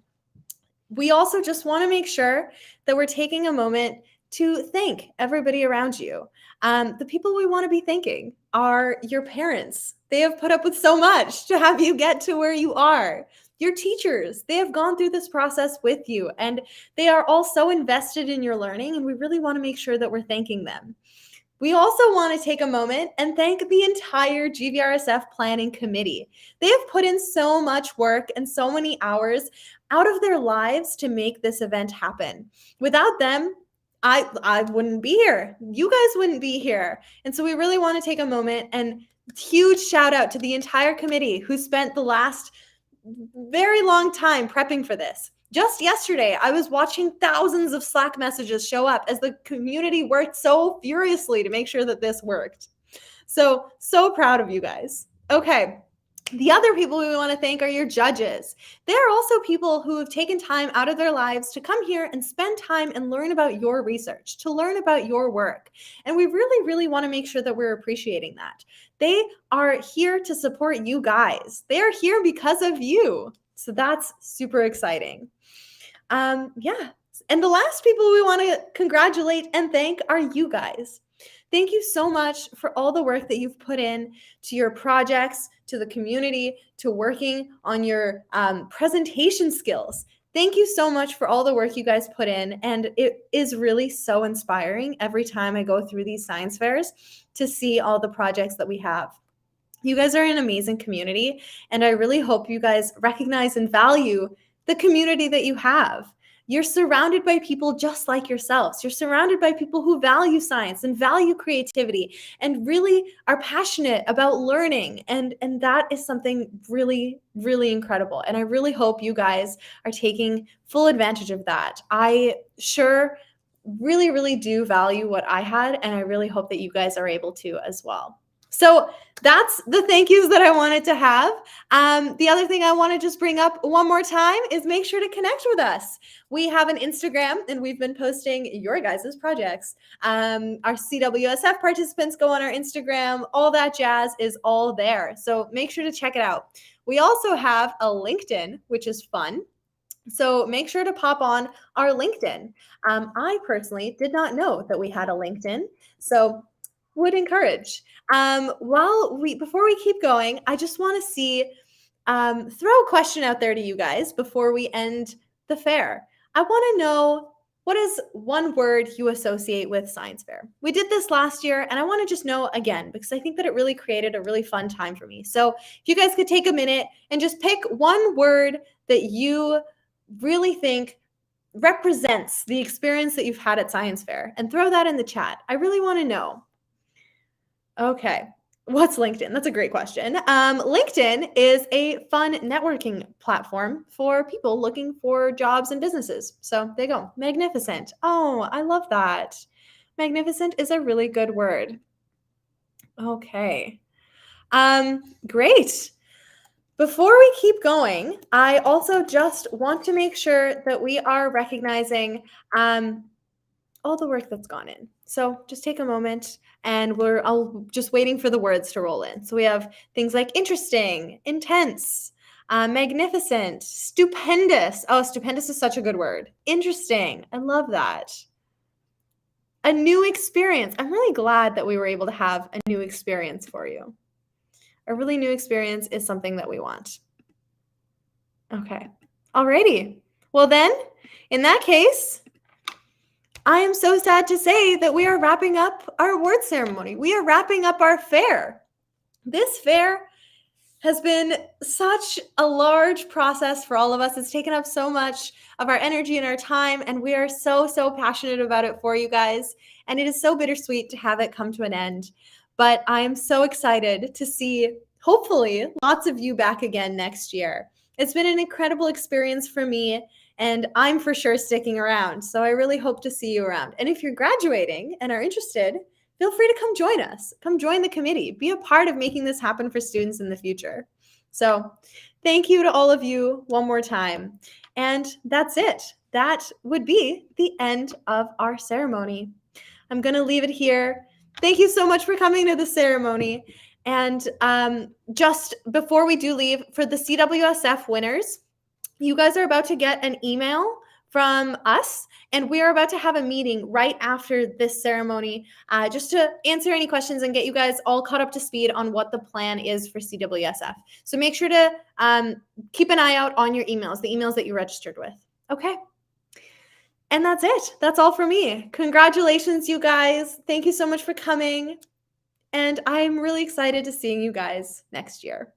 We also just want to make sure that we're taking a moment to thank everybody around you. The people we want to be thanking are your parents. They have put up with so much to have you get to where you are. Your teachers, they have gone through this process with you, and they are all so invested in your learning, and we really want to make sure that we're thanking them. We also want to take a moment and thank the entire GVRSF Planning Committee. They have put in so much work and so many hours out of their lives to make this event happen. Without them, I wouldn't be here. You guys wouldn't be here. And so we really want to take a moment and huge shout out to the entire committee who spent the last very long time prepping for this. Just yesterday, I was watching thousands of Slack messages show up as the community worked so furiously to make sure that this worked. So proud of you guys. Okay, the other people we want to thank are your judges. They are also people who have taken time out of their lives to come here and spend time and learn about your research, to learn about your work. And we really, really want to make sure that we're appreciating that. They are here to support you guys. They are here because of you. So that's super exciting. Yeah. And the last people we want to congratulate and thank are you guys. Thank you so much for all the work that you've put in to your projects, to the community, to working on your presentation skills. Thank you so much for all the work you guys put in. And it is really so inspiring every time I go through these science fairs to see all the projects that we have. You guys are an amazing community, and I really hope you guys recognize and value the community that you have. You're surrounded by people just like yourselves. You're surrounded by people who value science and value creativity and really are passionate about learning. And that is something really, really incredible. And I really hope you guys are taking full advantage of that. I sure really, really do value what I had, and I really hope that you guys are able to as well. So that's the thank yous that I wanted to have. The other thing I want to just bring up one more time is make sure to connect with us. We have an Instagram, and we've been posting your guys' projects. Our CWSF participants go on our Instagram. All that jazz is all there. So make sure to check it out. We also have a LinkedIn, which is fun. So make sure to pop on our LinkedIn. I personally did not know that we had a LinkedIn, so would encourage. Before we keep going, I just want to throw a question out there to you guys before we end the fair. I want to know, what is one word you associate with Science Fair? We did this last year, and I want to just know again, because I think that it really created a really fun time for me. So if you guys could take a minute and just pick one word that you really think represents the experience that you've had at Science Fair, and throw that in the chat. I really want to know. Okay. What's LinkedIn? That's a great question. LinkedIn is a fun networking platform for people looking for jobs and businesses. So there you go. Magnificent. Oh, I love that. Magnificent is a really good word. Okay. Great. Before we keep going, I also just want to make sure that we are recognizing all the work that's gone in. So just take a moment, and I'll just waiting for the words to roll in. So we have things like interesting, intense, magnificent, stupendous. Oh, stupendous is such a good word. Interesting. I love that. A new experience. I'm really glad that we were able to have a new experience for you. A really new experience is something that we want. Okay. Alrighty. Well then, in that case, I am so sad to say that we are wrapping up our award ceremony. We are wrapping up our fair. This fair has been such a large process for all of us. It's taken up so much of our energy and our time, and we are so, so passionate about it for you guys. And it is so bittersweet to have it come to an end. But I am so excited to see, hopefully, lots of you back again next year. It's been an incredible experience for me, and I'm for sure sticking around. So I really hope to see you around. And if you're graduating and are interested, feel free to come join us. Come join the committee. Be a part of making this happen for students in the future. So thank you to all of you one more time. And that's it. That would be the end of our ceremony. I'm going to leave it here. Thank you so much for coming to the ceremony. And just before we do leave, for the CWSF winners, you guys are about to get an email from us, and we are about to have a meeting right after this ceremony just to answer any questions and get you guys all caught up to speed on what the plan is for CWSF. So make sure to keep an eye out on your emails, the emails that you registered with. Okay. And that's it. That's all for me. Congratulations, you guys. Thank you so much for coming. And I'm really excited to seeing you guys next year.